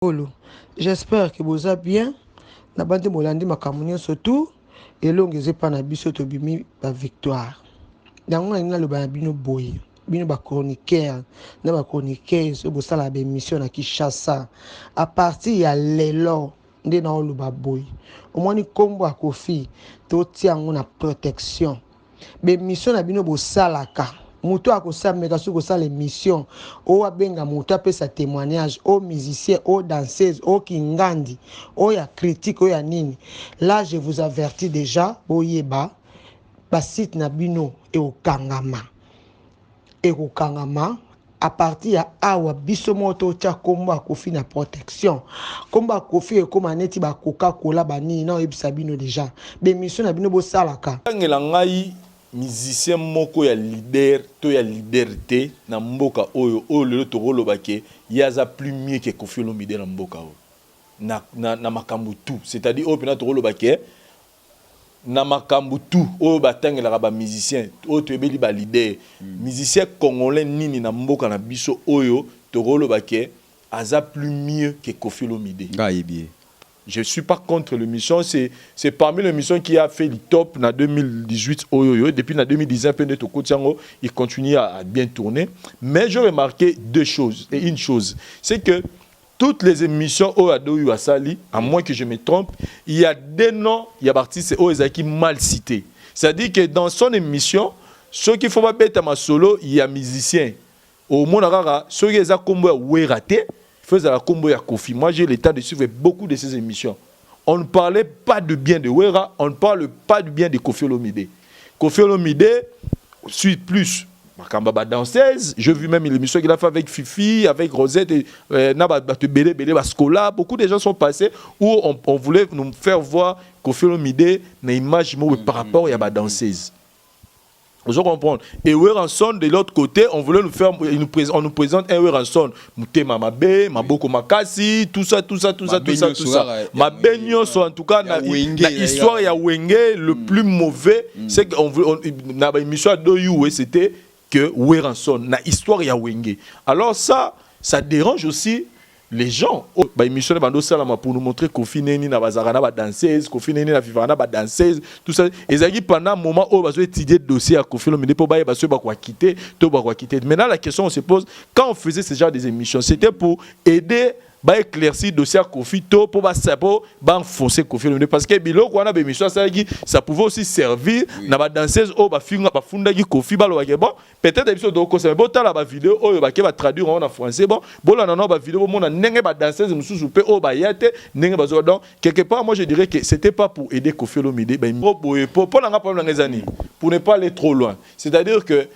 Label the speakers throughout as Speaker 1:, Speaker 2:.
Speaker 1: Olo. J'espère que vous allez bien. Na bande molandi makamunyo surtout et longeze pa na biso to bimi ba victoire. Dango na lo ba bino boy. Bino ba chroniqueur, na ba chroniqueur so bo sala ba émission na Kinshasa. À partir ya lelo nde na lo ba boy. Au moins ni kombo a kofi to tiango na protection. Be mission na bino bo salaka. Muto akosameka so kosala émission o abenga muto apesa témoignage au musicien au danseuse au kingandi au ya critique au ya nini. Là je vous avertis déjà boyeba ba site na bino e okangama à partir ya awa biso moto tia kombo akofi na protection kombo akofi e koma neti ba Coca-Cola bani na ebisa bino déjà be mission na bino bo salaka
Speaker 2: ngela ngai musicien moko ya leader to ya leaderité na mboka oyo lelo tokoloba ke yaza plus mieux que Koffi Olomide na mboka oyo na makambo tout, c'est-à-dire oyo pena tokoloba ke na makambo tout oyo batangelaka ba musicien oyo toyebeli ba leader musicien congolais nini na mboka na biso oyo tokoloba ke aza plus mieux que Koffi Olomide. Je ne suis pas contre l'émission. C'est parmi les missions qui a fait le top en 2018. Depuis 2019, il continue à bien tourner. Mais j'ai remarqué deux choses. Et une chose, c'est que toutes les émissions au Asali, à moins que je me trompe, il y a des noms, il y a artistes qui mal cités. C'est-à-dire que dans son émission, ceux qui font pas bête à solo, il y a musiciens. Au Monarara, ceux qui ont raté, faisait la combo à Koffi. Moi, j'ai eu le temps de suivre beaucoup de ces émissions. On ne parlait pas de bien de Wera, on ne parle pas de bien de Koffi Olomide. Koffi Olomide suit plus Makamba danseuse. J'ai vu même l'émission qu'il a fait avec Fifi, avec Rosette, Bascola. Beaucoup de gens sont passés où on voulait nous faire voir Koffi Olomide une image par rapport à la danseuse. Vous comprenez? Et Weranson, de l'autre côté, on voulait nous faire, on nous présente un Weranson. Moutema Mabe, Maboko Makasi, tout ça. Ma Benyo, en tout cas, l'histoire ya Wenge, le plus mauvais, c'est qu'on na émission de c'était que Weranson, na histoire ya Wenge. Alors ça dérange aussi les gens. Bah émission de Bando Salama pour nous montrer Koffi Neni na bazarana ba danseuse, Koffi Neni na vivana ba danseuse, tout ça. Et ça qui pendant un moment où bazo étudier dossier à Koffi Olomide pour ba baso ba quoi quitter, to ba quoi quitter. Maintenant la question on se pose quand on faisait ce genre des émissions, c'était pour aider ba éclaircir dossier à Koffi to pour ba enfoncer Koffi Olomide parce que bilo ko na ba émission ça pouvait aussi servir na ba danseuse o ba finga ba funda ki Koffi ba lo bon peut-être émission do ko ça bon ta la ba vidéo o ba ke ba traduire en français bon bon na ba vidéo bon na nenge ba danseuse mususu pe o ba yate nenge ba zo donc quelque part moi je dirais que c'était pas pour aider Koffi Olomide pour na problème les années pour ne pas aller trop loin, c'est-à-dire que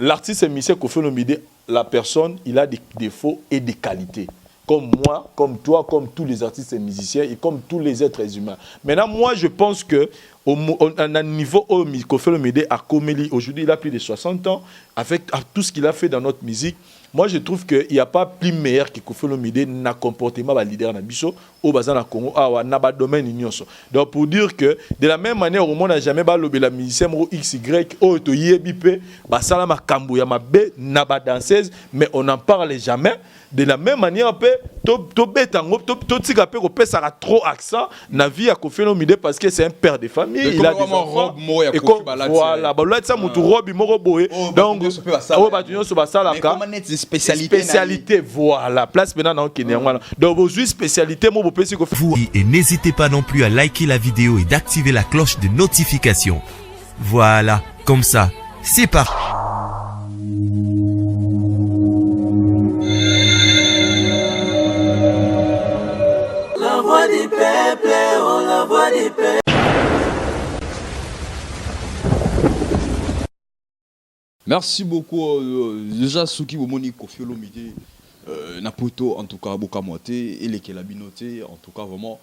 Speaker 2: l'artiste musicien Koffi Olomide, la personne il a des défauts et des qualités. Comme moi, comme toi, comme tous les artistes et musiciens et comme tous les êtres humains. Maintenant, moi, je pense que à un niveau où Koffi Olomide a commis, aujourd'hui, il a plus de 60 ans, avec tout ce qu'il a fait dans notre musique. Moi, je trouve qu'il n'y a pas plus meilleur que Koffi Olomide n'a comportement de leader dans Bisso, au Bazan à Congo, à pas domaine union. Donc, pour dire que de la même manière, au monde n'a jamais lobé la musicien XY, au to yébipé, Basalama Kambu, Yamabe, Naba danseuse, mais on n'en parle jamais. De la même manière, ça a trop accent na vie à Koffi Olomide parce que c'est un père de famille. Il a des enfants. Et voilà, ça mutu robe moko boye. Donc, spécialité, voilà. Place maintenant dans Kenya. Donc, vos spécialités, moi,
Speaker 3: vous et n'hésitez pas non plus à liker la vidéo et d'activer la cloche de notification. Voilà, comme ça, c'est parti.
Speaker 4: La voix du peuple, oh la voix du peuple.
Speaker 5: Merci beaucoup. Déjà, ceux qui vont Koffi Olomide, Napoto, en tout cas, Bokamoté, et les Kelabinoté, en tout cas, vraiment,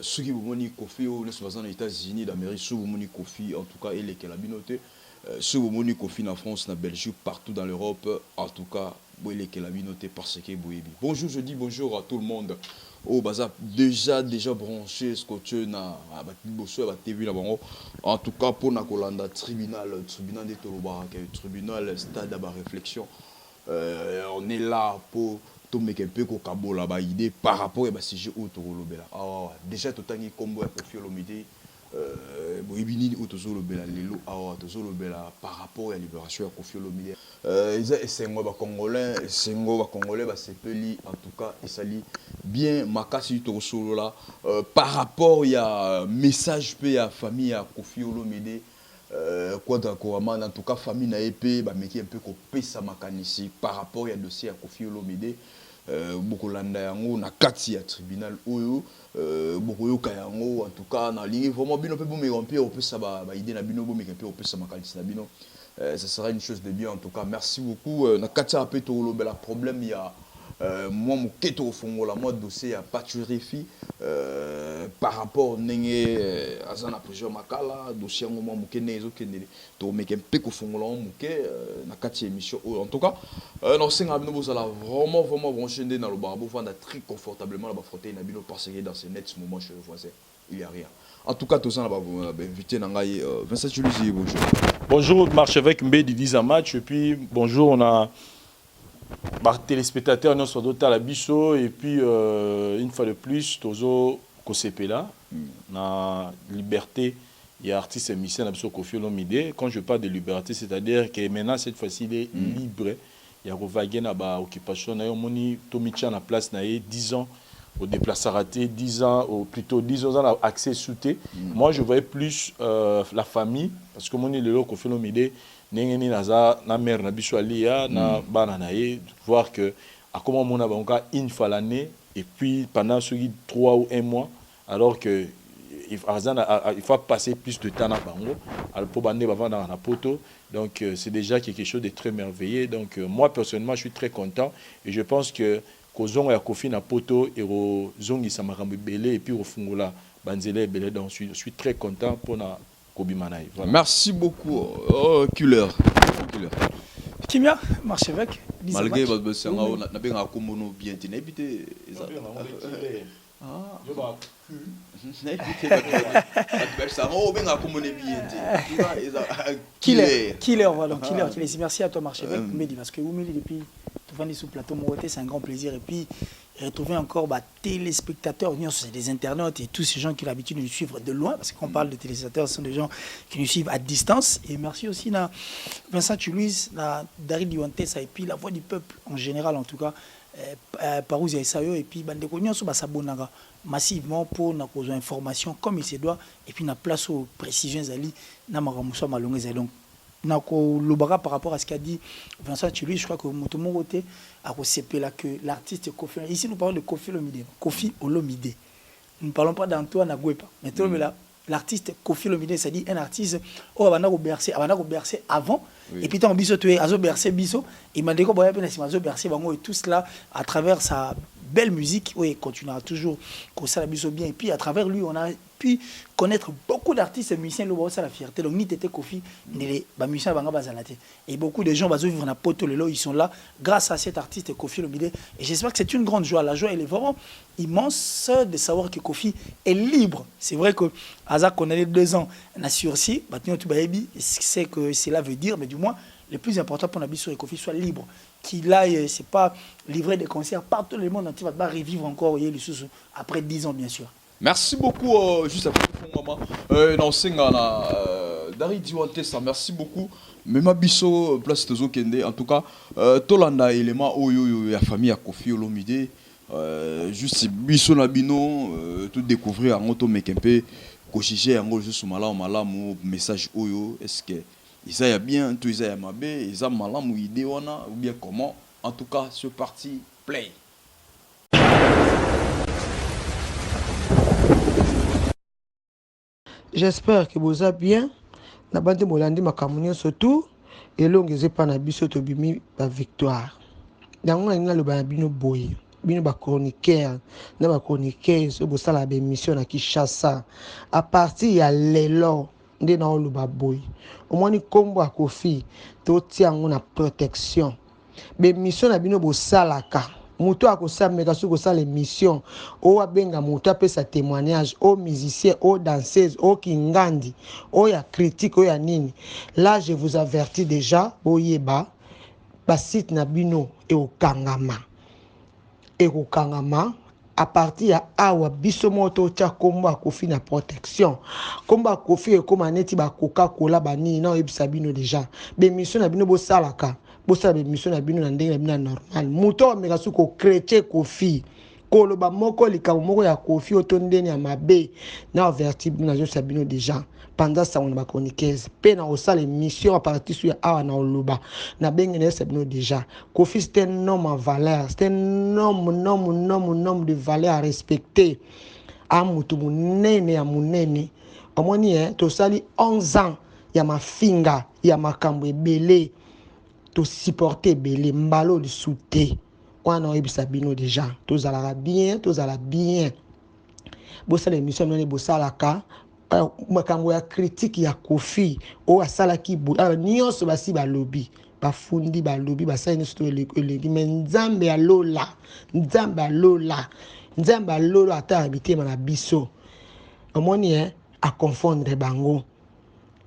Speaker 5: ceux qui vont Koffi, les aux États-Unis d'Amérique, ceux qui vont Koffi, en tout cas, et les Kelabinoté, ceux qui vont Koffi en France, en Belgique, partout dans l'Europe, en tout cas, les Kelabinoté, parce que bonjour, je dis bonjour à tout le monde. Oh, baza déjà branché scotché na la TV en tout cas pour na kolanda tribunal de Toloba, tribunal stade à réflexion. On est là pour tomber un peu kokabola ba idée par rapport à sujet autocolobela. Déjà totangi combo ya Koffi Olomide boyebini autocolobela lelo autocolobela par rapport à la libération ya Koffi Olomide. Ils esengo ba congolais ba sepeli en tout cas et sali bien makasi autocolobela par rapport ya message pe ya famille ya Koffi Olomide. Quoi d'accord, en tout cas famille na épée bah mais qui un peu kopesa makanisi par rapport à dossier à Koffi Olomide beaucoup landa yango na kati ya tribunal oyo beaucoup yoka yango en tout cas na ligne vraiment bino pe bomé remplir on peut ça ba idée na bino bomé un peu on peut ça makanisi na bino ça sera une chose de bien en tout cas merci beaucoup na kati ya pe to lobela problème il y a moi mon keto fongo la mode dossier à paturifi par rapport nenge azana prison makala dossier ngo mo kene ezo kenele to meke mpeko fongo la mo ke na kati émission en tout cas non singa bino bozala vraiment branché dans le barbo vanda très confortablement la ba frotter na bino parce que dans ces nets moments chez le voisin il y a rien en tout cas tous ça ba invité na ngai Vincent Chuluzi bonjour
Speaker 2: bonjour marche avec Mbedi 10 match et puis bonjour on a par téléspectateurs nous sommes d'autres à la biso et puis une fois de plus tozo kosepela na liberté il y a artiste et musicien na Koffi Olomide quand je parle de liberté c'est-à-dire que maintenant cette fois-ci il est libre il y a revagué na ba occupation na moni tomicha na place na 10 ans au déplacement raté 10 ans ou plutôt 10 ans à accès souté moi je voyais plus la famille parce que moni le Koffi Olomide nengeni naza na mère na biso alia na bana na ye voir que à comment mon abonka une fois l'année et puis pendant ce 3 ou 1 mois alors que il faut passer plus de temps na bango alors pour bande bavanda na poto donc c'est déjà quelque chose de très merveilleux donc moi personnellement je suis très content et je pense que kozongo ya Koffi na poto et zongi samakambo belé et puis refungola banzele belé donc je suis très content pour na Kobimanaï. Voilà.
Speaker 5: Merci beaucoup. Oh, Killer.
Speaker 6: Kimia, marche avec.
Speaker 5: Malgré votre besoin, on a bien un commono bien t'inhabité. Ah.
Speaker 6: Killer, voilà. Killer. Merci à toi, marche avec. Mehdi, parce que vous Mehdi depuis tout venir sur le plateau Moroté, c'est un grand plaisir et puis retrouver encore téléspectateurs, c'est des internautes et tous ces gens qui ont l'habitude de nous suivre de loin, parce qu'on parle de téléspectateurs, ce sont des gens qui nous suivent à distance. Et merci aussi à Vincent Chuluzi, à Daryl Diwantes, et puis la voix du peuple en général, en tout cas, Parouzi Aïsayo, et puis Bandeko Nyonso Basabonara, massivement pour nos informations comme il se doit, et puis la place aux précisions, na Maramoussa Malongé. Donc, par rapport à ce qu'a dit Vincent Chuluzi, je crois que Motomorote a recépé là que l'artiste Koffi. Ici, nous parlons de Koffi Olomide. Koffi Olomide. Nous ne parlons pas d'Antoine Agouepa. Mais l'artiste Koffi Olomide, c'est-à-dire un artiste où on a bercé avant. Oui. Et puis, on biso tué, azo bercé biso. Il m'a dit que bercé et tout cela à travers sa belle musique. Oui, il continuera toujours comme ça la biso bien. Et puis, à travers lui, on a pu connaître beaucoup d'artistes et musiciens, c'est la fierté. Donc, ni Tété Koffi, ni les musiciens et beaucoup de gens vont vivre dans Poto Lelo, ils sont là grâce à cet artiste Koffi Olomide. Et j'espère que c'est une grande joie. La joie, elle est vraiment immense de savoir que Koffi est libre. C'est vrai que Aza connaît 2 ans na sursis, c'est que cela veut dire, mais du moins, le plus important pour Nabiso et Koffi soit libre. Qu'il aille, c'est pas livrer des concerts partout le monde entier, va revivre encore après 10 ans, bien sûr.
Speaker 5: Merci beaucoup, juste après le fond, maman. Dari Diwantes, merci beaucoup. Même Abisso, place de Zokende, en tout cas, Tolanda, élément, la famille à Koffi Olomide, juste Bisso Nabino, tout découvrir en auto mekempe, Kochige, en gros, juste malam, message Oyo, est-ce que ils a bien, tout ils a mabé, ils a malam ou idée, ou bien comment, en tout cas, ce parti, play.
Speaker 1: J'espère que vous allez bien. Na bande molandi makamunyo surtout et longeze pa na biso to bimi ba victoire. Dango na lo ba bino boy. Bino ba chroniqueur, na ba chroniqueur so bo sala ba émission na Kinshasa. À partir ya lelo nde na lo ba boy. Au moins ni kombo a Koffi to tiango na protection. Be mission na bino bo salaka. Muto akosala meka soko sala émission o abenga muto apesa témoignage au musicien au danseuse au kingandi o ya critique o ya nini là je vous avertis déjà oyeba ba site na bino et au kangama ekokangama à partir ya awa biso moto tia kombo akofi na protection kombo akofi ekoma neti ba Coca-Cola banini na oyebisa bino déjà bemission na bino bosalaka bosala bemission na bino na ndenge na bino normal moto ameka su ko chrétien kofi koloba moko likambo moko ya kofi otondeni ya mabe na averti bino na josa bino déjà pendant ça on ba chroniqueuse pe na osala émission à partir sur awa na oloba na benge na yesa bino déjà kofi c'est un homme en valeur c'est un homme de valeur à respecter a mutu munene ya munene omoni to sali 11 ans ya mafinga ya makambo ebele to supporter belé mbalo de souté wana oyebisa bino déjà tozalaka bien bosala émission none bosalaka makambo ya critique ya kofi o asalaki nyonso basi balobi bafundi balobi basali nyonso to eleki mais nzambe alola ata abitema na biso omoni a confondre bango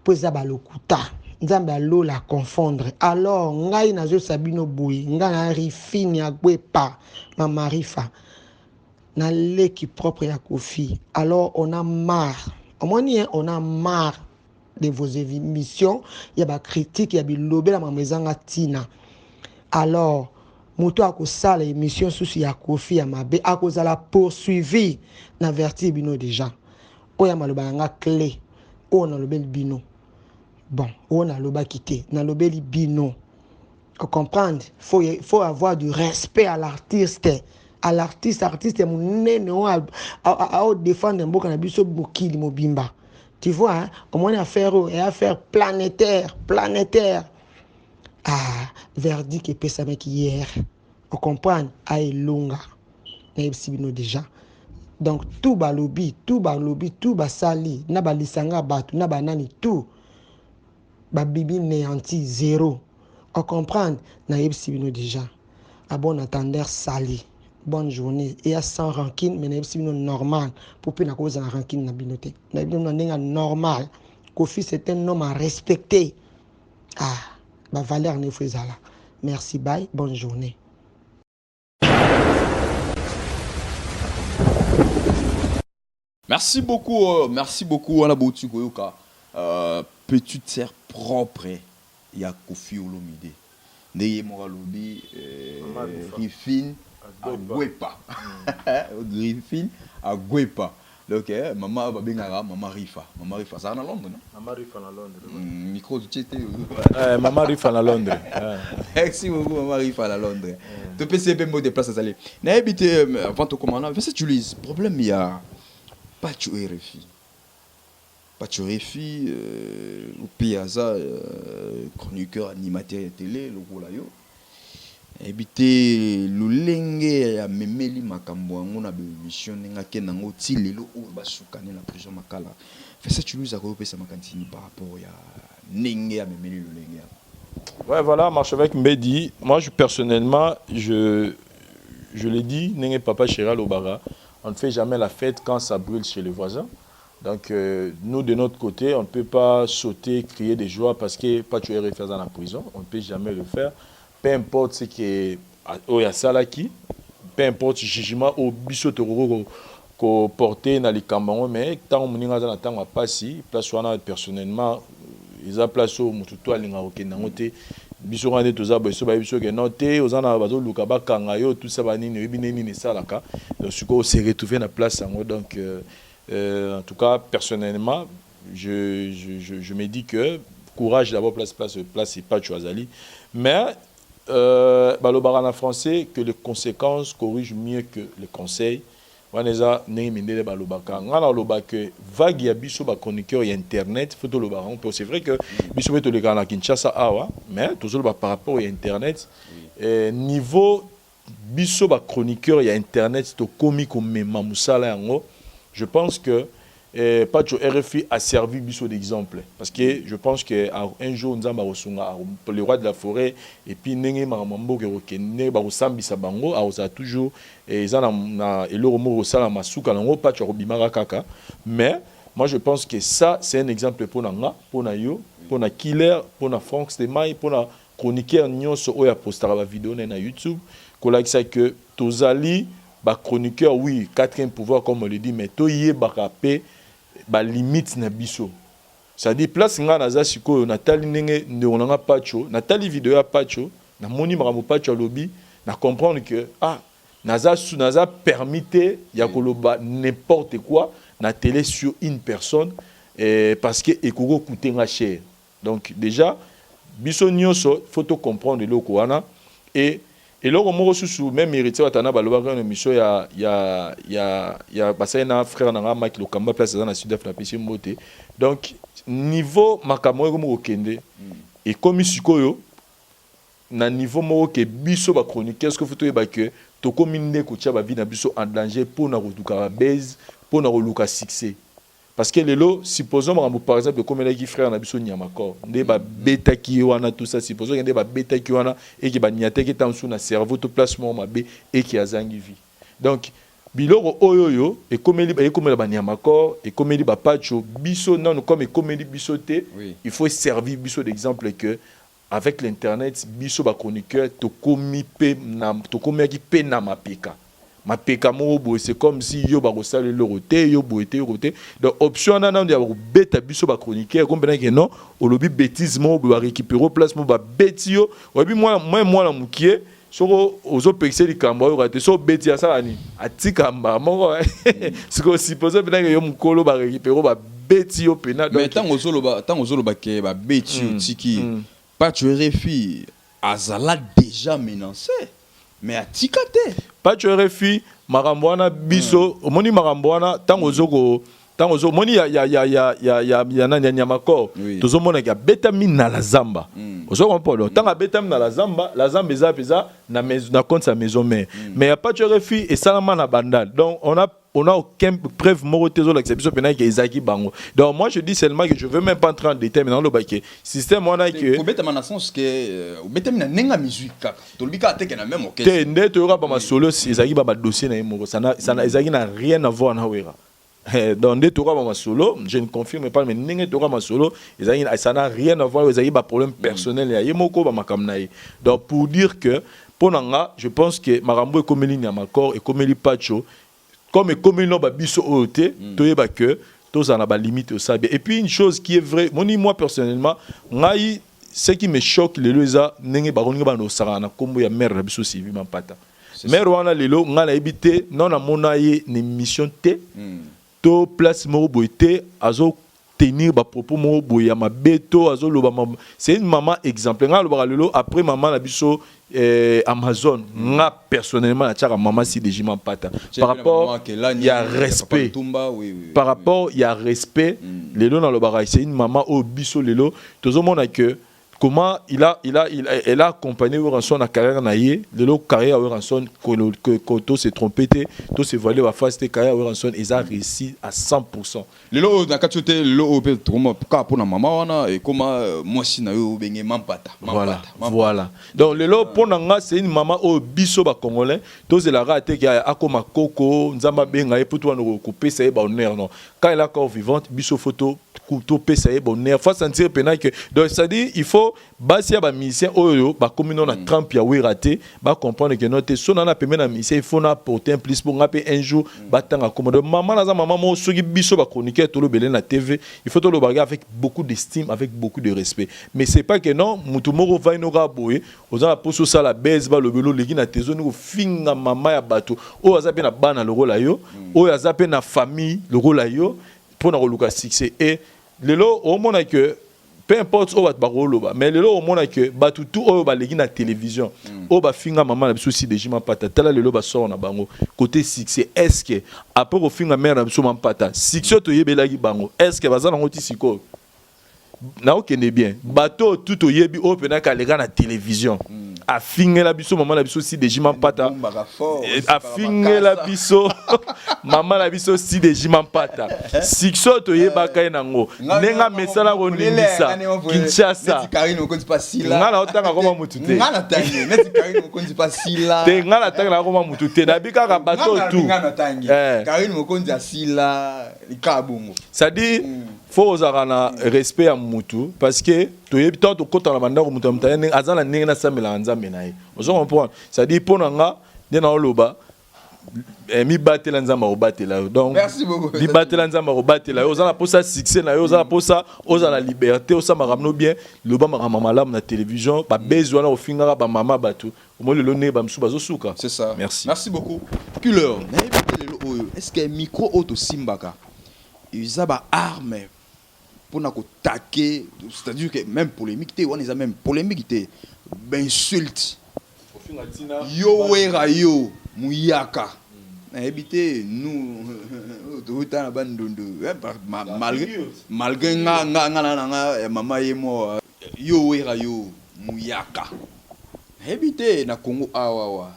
Speaker 1: po eza balokuta nzambe alola confondre alors ngai nazo sabino boy ngai na rifini agwepa mama rifa na leki propre ya kofi alors on a marre de vos émissions il y a ba critique il y a bilobe la mamezanga tina alors moto akosala émission susi ya kofi ya mabe akozala poursuivi na verti bino déjà oya maloba nga clé o na lobel bino bon on a loba quitté na lobeli bino comprendre faut avoir du respect à l'artiste munene a défendre mboka na biso bokili mobimba tu vois hein au moins affaire planétaire verdict et pesa mec hier on comprend a elonga na ebsibino déjà donc tout balobi tout basali na balisanga batu na banani tout babibi néanti zéro on comprend na ebsibino déjà à bon attendeur sali bonne journée et à sans rancune mais na ebsibino normal pour peu na cause na rancune na binoté na bino ndinga normal Kofi c'est un homme à respecter ba valeur ne faisala merci bye bonne journée.
Speaker 5: Merci beaucoup à la boutique Goyoka. Petite sœur propre, il y a Kofi Olomide. Neye Moralobi, Griffin à Gwepa. Griffin à Gwepa. Donc, maman Babengara, maman Rifa. Maman Rifa, ça en Londres, non?
Speaker 2: Maman Rifa en Londres.
Speaker 5: Micro du Tchété.
Speaker 2: Maman Rifa en Londres.
Speaker 5: Merci beaucoup, maman Rifa en Londres. Tu peux se faire des places à aller. N'a habité avant ton commandant. Parce que tu lis, problème, il y a. Pas de RFI, au Piazza, chroniqueur, animateur télé, le gros là. Habité le lenge à memeli makambo on a émission nga kenango tilelo o basukane la prison makala. Fait ça tu nous as repéré ça makantini par rapport à nenge à memeli le lenge.
Speaker 2: Ouais voilà, Marchevêque Mbedi, moi personnellement je l'ai dit, nenge papa Chéral Obara. On ne fait jamais la fête quand ça brûle chez les voisins. Donc, nous, de notre côté, on ne peut pas sauter, crier des joies parce que pas tu es référé dans la prison. On ne peut jamais le faire. Peu importe ce qui est au Yasalaki, peu importe le jugement au biso qu'on portait dans les camarades, mais tant qu'on a dans temps passé, place personnellement, ils ont placé au mututo à l'ingauté. Biso ngane toza biso ba biso ke noté ozana bazo luka ba kangayo tout ça ba nini ebineni salaka donc suko se retrouver na place yango donc en tout cas personnellement je me dis que courage d'abord place et pas Chouazali mais balobara en français que les conséquences corrigent mieux que les conseils. Waneza nemindele balobaka ngala lobaka vague ya biso ba chroniqueur ya internet photo lobaka c'est vrai que biso beto le kana Kinshasa awa mais toujours par rapport à internet niveau biso ba chroniqueur ya internet to komi comme mamusala yango je pense que Pacho RFI a servi biso d'exemple parce que je pense que un jour nzamba rosunga le roi de la forêt et puis nenge mambo ke okene ba kosambisa bango a toujours ezana na eloro mo sala masuka nango Pacho robimaka kaka mais moi je pense que ça c'est un exemple pour nanga pour na yo pour na killer pour na Frank Stemai pour na chroniqueur nyonso oya postara ba vidéo na YouTube kolakisa que tozali ba chroniqueur oui quatrième pouvoir comme on le dit mais to yebaka pe ba limite na biso. C'est-à-dire place nga naza sikoyo natali ndenge ndonanga Pacho natali vidéo ya Pacho na moni makambo Pacho lobby na comprendre que naza permité ya koloba n'importe quoi na télé sur une personne parce que ekoko coûter cher. Donc déjà biso nyonso faut to comprendre loko wana et loko moko susu même héritier watana balobaka na mission ya basena frère na Maki Lokamba place dans la Sud-Afrique na pesi mbote. Donc niveau makambo ko moko kende et comme sikoyo na niveau moko ke biso ba chroniqueur ce que faut to yeba que to kominde ko tia ba vie na biso en danger pour na kotuka ba base pour na koluka succès. Parce que lelo supposons par exemple comme les frères na biso nyamakor nde ba beta ki wana tout ça supposons nde ba beta ki wana et ki ba nyate ki tansu na cerveau to placement mabe et ki azangi vie. Donc biloko oyoyo et comme ba nyamakor et comme ba Pacho biso non comme comme biso te il faut servir biso d'exemple que avec l'internet biso ba chroniqueur to komi pe na to komi ki pe na mapeka. Ma pécamo, c'est comme si yo ba rosale le roté, yo boité roté. Donc option na ndia ba beta biso ba chroniqueur comme ben que non, au lobby bêtise mo ba récupérer place mo ba betio. Obi moi la mukie, soko ozo pexer li kamba yo raté so beti ya ça ni. Atika mba mo c'est que supposé ben que yo mukolo ba récupérer ba betio pena.
Speaker 5: Mais tant ozolo ba ke ba betio tiki pas tu refi azala déjà menacé. Mais atika te.
Speaker 2: Pas tu refi marambwana biso moni marambwana tango zoko moni ya nani nyamako tozo mona ya betami na la zamba ozo comprendre tango betami na la zamba eza peza na compte sa maison mère mais ya pas tu refi et salama na bandal. Donc on a aucun preuve morotezo l'exception pena que Isaki bango. Donc moi je dis seulement que je veux même pas entrer en détail mais dans le baquet système on a que
Speaker 5: betami na sens que betami na nenga musique to lubika te na même orchestre
Speaker 2: te nde to yora ba masolo Isaki ba dossier na yemo ça Isaki n'a rien à voir na wera. Donc nde to yora ba masolo je ne confirme pas mais nenge to yora masolo Isaki ça n'a rien à voir Isaki ba problème personnel ya yemoko ba makamnaye. Donc pour dire que ponanga je pense que marambo ekomeli nyamakor ekomeli Pacho comme non ba biso oté to yeba que tous en a ba limite au sabia. Et puis une chose qui est vraie moi personnellement ngai ce qui me choque les loza nenge ba ronga ba no sarana kombo ya mère na biso Sylvie Mampata mère wana lelo ngala ebité non na monaye ni mission te to place mo boité azo tenir ba propos mo boya mabeto azo loba c'est une maman exemple ngala ba lelo après maman na biso Amazon nga personnellement la tchara maman si de Mampata par rapport il y a respect par rapport il y a respect lelo na lobara c'est une maman au biso lelo tozo mona que comment elle a accompagné Ranson na carrière naie lelo carrière Ranson que tout s'est trompé tout s'est voilé va face carrière Ranson ils a réussi à 100%.
Speaker 5: Lelo na katote lelo pe trop pour na maman wana et comment moi si na yo bengé Mampata.
Speaker 2: Voilà. Donc lelo pour nga c'est une maman au biso ba congolais tous la raté qui a akoma koko nzamba benga et pour toi no couper ça ba honneur non quand elle est encore vivante biso photo couteau pesa et bonheur faut sentir pena que donc ça dit il faut basia ba musicien oyo ba communo na trempe ya we raté ba comprendre que notre son na pemena na musicien il faut na porter un plus pour ngaper un jour ba tanga comme maman na za maman mo soki biso ba chroniqueur to lo belé na TV il faut to lo bagarder avec beaucoup d'estime avec beaucoup de respect mais c'est pas que non mutu moko va inoga boye oza poso ça la baisse ba lo belo legi na tezo ni ko finga mama ya bato o azape na bana lo rola yo o azape na famille lo rola yo pour na luka succès et lelo au monde que peu importe où va roloba mais lelo au monde que batu tout au ba legi na télévision au ba finga maman na biso si de Mampata tala lelo ba sort na bango côté succès est-ce que après au finga mère na biso Mampata succès to yebelagi bango est-ce que bazana ngoti siko na okende bien bateau tout au yebi au pena ka lega na télévision a finga la biso maman la biso si de Mampata a finga la biso maman la biso si de Mampata succès to yeba ka nango nenga mesala ko ndisa Kinshasa ngala otanga koma mutute
Speaker 5: ngala tangi neti Karine Mokonzi pasila
Speaker 2: te ngala tanga koma mutute na bika ka bateau tout
Speaker 5: Karine Mokonzi asila ikabungu
Speaker 2: ça dit faut osarana respect à mutu parce que to yebi to kota na banda ko mutu mutane azala ninga na samela nzambe nae ozo comprendre ça dit ponanga nde na oloba mi batela nzamba obatela donc
Speaker 5: Merci beaucoup.
Speaker 2: li batela nzamba obatela yo ozala posa succès na yo ozala posa ozala liberté osala makambo bien loba makambo malamu na télévision ba besoin na ofingaka ba mama bato mo lelo ne ba msuba zosuka.
Speaker 5: C'est ça.
Speaker 2: Merci.
Speaker 5: Merci beaucoup. Killer, est-ce que micro auto simbaka ils ont arme pour na ko taquer, c'est-à-dire que même polémique on les a même polémique ben insulte. Yo wera yo muyaka. Habité nous tout en bandondo malgré nga mama yemo yo wera yo muyaka. Habité na Congo awawa.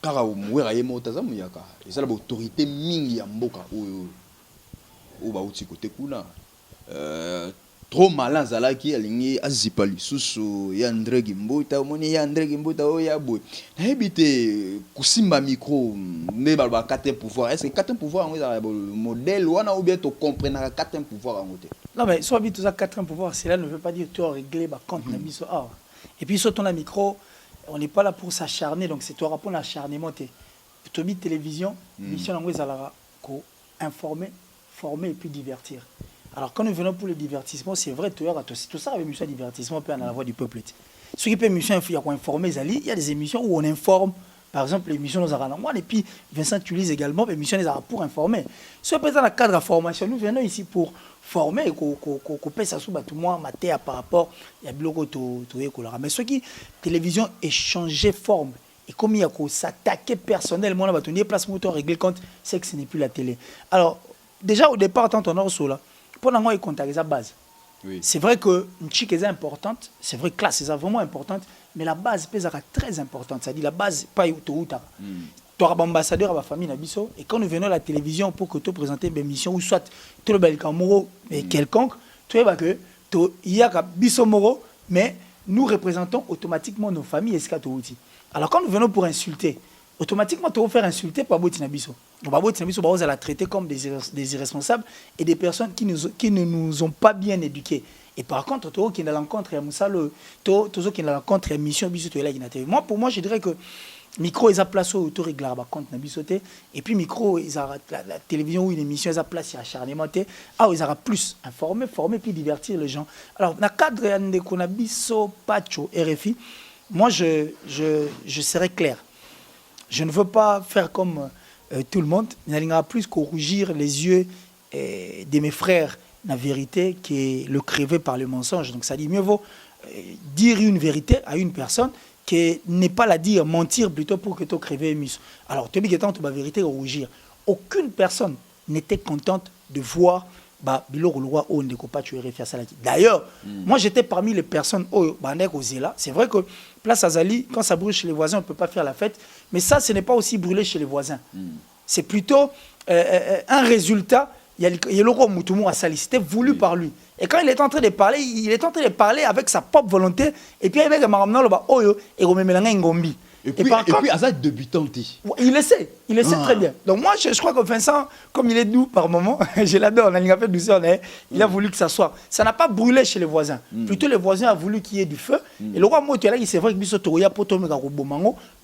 Speaker 5: Kara muyaka yemo taza muyaka. Et ça l'autorité mingi ya mboka oyo. Oba uti côté kuna. Trop malin zalaki alingi azipali susu ya André Gimbota omoni ya André Gimbota oya boy na habité kusimba micro ne balba quatre pouvoir est-ce que quatre pouvoir on a modèle wana ou bien to comprendre quatre pouvoir en côté
Speaker 6: non mais soit vite ça quatre pouvoir cela ne veut pas dire que tu as réglé ba compte na biso ah et puis sur ton micro on n'est pas là pour s'acharner donc c'est toi rapport acharnement té to bi télévision mission ngo ezala ko informer former et puis divertir. Alors, quand nous venons pour le divertissement, c'est vrai, tout ça avec émission divertissement peut aller à la voix du peuple. Ce qui peut émission, il y a quoi informer, il y a des émissions où on informe, par exemple, l'émission Nos Aranamouan, et puis Vincent utilise également l'émission Les Arabes pour informer. Ce peut être dans le cadre de la formation, nous venons ici pour former, qu'on paye ça sous tout le monde, par rapport à Biloko Toyekolara. Mais ce qui, télévision, échanger forme. Et comme il y a qu'on s'attaquer personnellement, on va place moteur régler compte, c'est que ce n'est plus la télé. Alors, déjà au départ, tant on a reçu là, pour nous, il contacte la base. Oui. C'est vrai que une chic est importante, c'est vrai que classe est vraiment importante, mais la base est très importante. C'est-à-dire la base, pas tout. Tu as un ambassadeur à la famille Nabiso, et quand nous venons à la télévision pour que tu présentes une émission, ou soit tu es le Camoro et quelconque, tu vois que il y a Biso Moro, mais nous représentons automatiquement nos familles. Alors quand nous venons pour insulter, automatiquement, tu vas faire insulter par Botina Bisso. Botina Bisso, on va la traiter comme des irresponsables et des personnes qui ne nous ont pas bien éduqués. Et par contre, toi qui est dans l'encontre, mission Bisso, moi, pour moi, je dirais que micro, ils ont place au tour régler compte na bisoté et puis micro, ils ont la télévision ou une émission, ils ont place acharnement. Ah, ils auront plus informer, former puis divertir les gens. Alors, dans le cadre de Konabiso, Pacho, RFI, moi, je serai clair. Je ne veux pas faire comme tout le monde. Il n'y a plus qu'au rougir les yeux de mes frères, la vérité, qui est le crever par le mensonge. Donc ça dit mieux vaut dire une vérité à une personne que n'est pas la dire, mentir plutôt pour que tu creves et mus. Alors, tu dis que tu la vérité au rougir. Aucune personne n'était contente de voir D'ailleurs, moi j'étais parmi les personnes c'est vrai que place Azali, quand ça brûle chez les voisins, on ne peut pas faire la fête. Mais ça, ce n'est pas aussi brûlé chez les voisins. C'est plutôt un résultat. Il y a le roi Moutoumou à Sali, c'était voulu par lui. Et quand il est en train de parler, il est en train de parler avec sa propre volonté. Et puis il y a
Speaker 5: Et puis, Azad débutant.
Speaker 6: Il le sait très bien. Donc moi, je crois que Vincent, comme il est doux par moment, je l'adore, on a fait douceur, il a voulu que ça soit. Ça n'a pas brûlé chez les voisins. Plutôt, les voisins ont voulu qu'il y ait du feu. Et le roi Moutouala, c'est vrai que Bissotoya,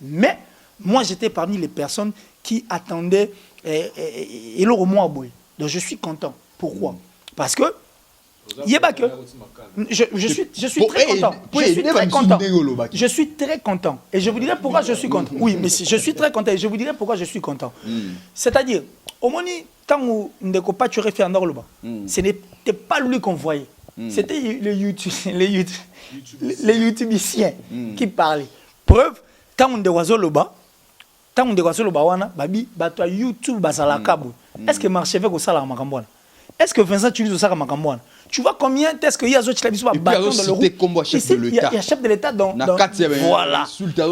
Speaker 6: mais moi, j'étais parmi les personnes qui attendaient et le roman à bouer. Donc je suis content. Pourquoi? Parce que je suis très content. Je suis très content. Et je vous dirai pourquoi je suis content. Oui, mais je suis très content et je vous dirai pourquoi je suis content. C'est-à-dire, au moment où on ne peut pas tuer faire ce n'était pas lui qu'on voyait. C'était les YouTubiciens qui parlaient. Preuve, tant on dévoise le bas, YouTube, est-ce que marché avec au salaire Macambouana? Est-ce que Vincent utilise ça comme Macambouana? Tu vois combien est-ce qu'il y a d'autres qui sont bâtons dans le roue? Il y a chef de l'État dans voilà.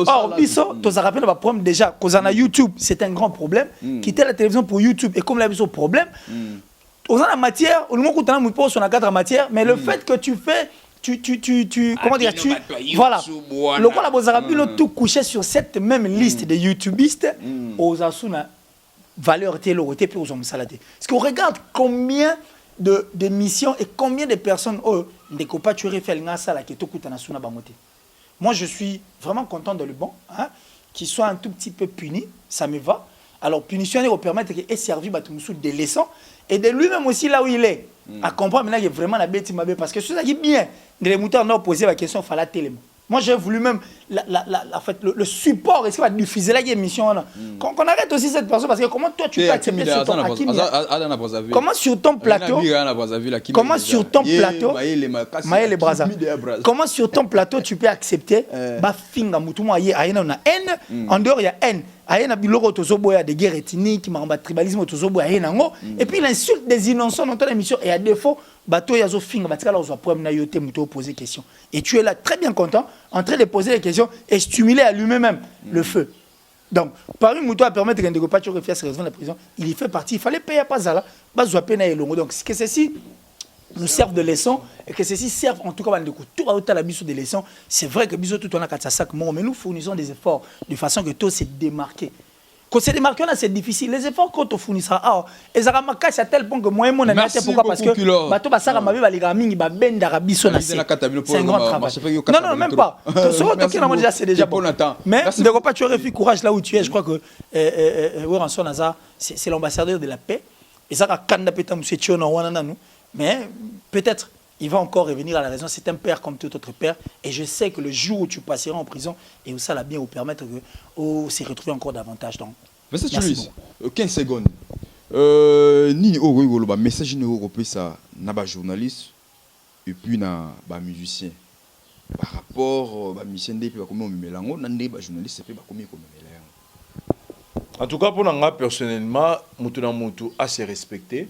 Speaker 6: Or, Bisso, tu as rappelé le problème déjà, cause on a YouTube, c'est un grand problème. Quitter la télévision pour YouTube et comme la Bisso problème, on a la matière, au moment où tu as un sur la cadre matière, mais le fait que tu fais comment dire, voilà. Le roi la Bozarabi tout couché sur cette même liste de YouTubistes aux Asuna valeur télé puis aux hommes saladés. Parce qu'on regarde combien de missions et combien de personnes ne peuvent pas tuer faire l'ingasa qui est au Asuna Bamote. Moi je suis vraiment content de le bon, hein, qu'il soit un tout petit peu puni, ça me va. Alors, punition, il va permettre qu'il ait servi des leçons. Et de lui-même aussi, là où il est, à comprendre maintenant qu'il est vraiment la bête, parce que ce qui est bien, les moutons ont posé la question, il fallait tellement. Moi, j'ai voulu même en fait, le support, est-ce qu'il va diffuser la émission qu'on arrête aussi cette personne, parce que comment toi tu peux accepter sur ton comment sur ton plateau, comment sur ton plateau, comment sur ton plateau tu peux accepter, finga mutumo y a haine, en dehors il y a haine. Il y a des guerres ethniques, des tribalisme, et puis l'insulte des innocents dans ton émission, et à défaut, poser question. Et tu es là très bien content, en train de poser des questions et stimuler à lui-même le feu. Donc, par une mouton à permettre qu'un dégoût pas de la prison, il y fait partie, il fallait payer à pas ça, donc que ceci nous servent de leçon et que ceci servent en tout cas tout à la mission des leçons. C'est vrai que bisous tout on a 4 mais nous fournissons des efforts de façon que tout s'est démarqué. Quand c'est démarqué là, c'est difficile. Les efforts qu'on te fournissera, et ça à tel point que moi et mon ami, pourquoi parce que bateau basara ma vie va les gamins, il va ben d'Arabie Saoudite. C'est un grand travail. Non, même pas. C'est déjà bon. Mais ne va pas tu aurais fait courage là où tu es. Je crois que Weranson Naza, c'est l'ambassadeur de la paix. Et ça a quand mais peut-être il va encore revenir à la raison. C'est un père comme tout autre père. Et je sais que le jour où tu passeras en prison, et où ça va bien vous permettre de se retrouver encore davantage. Donc,
Speaker 5: merci 15 secondes. Ni au message ni au ça n'a journaliste et puis na musicien. Par rapport à musicien des puis comment on mélange, n'a des journaliste c'est pas comment on mélange.
Speaker 2: En tout cas pour moi personnellement, mutu na mutu à se respecter.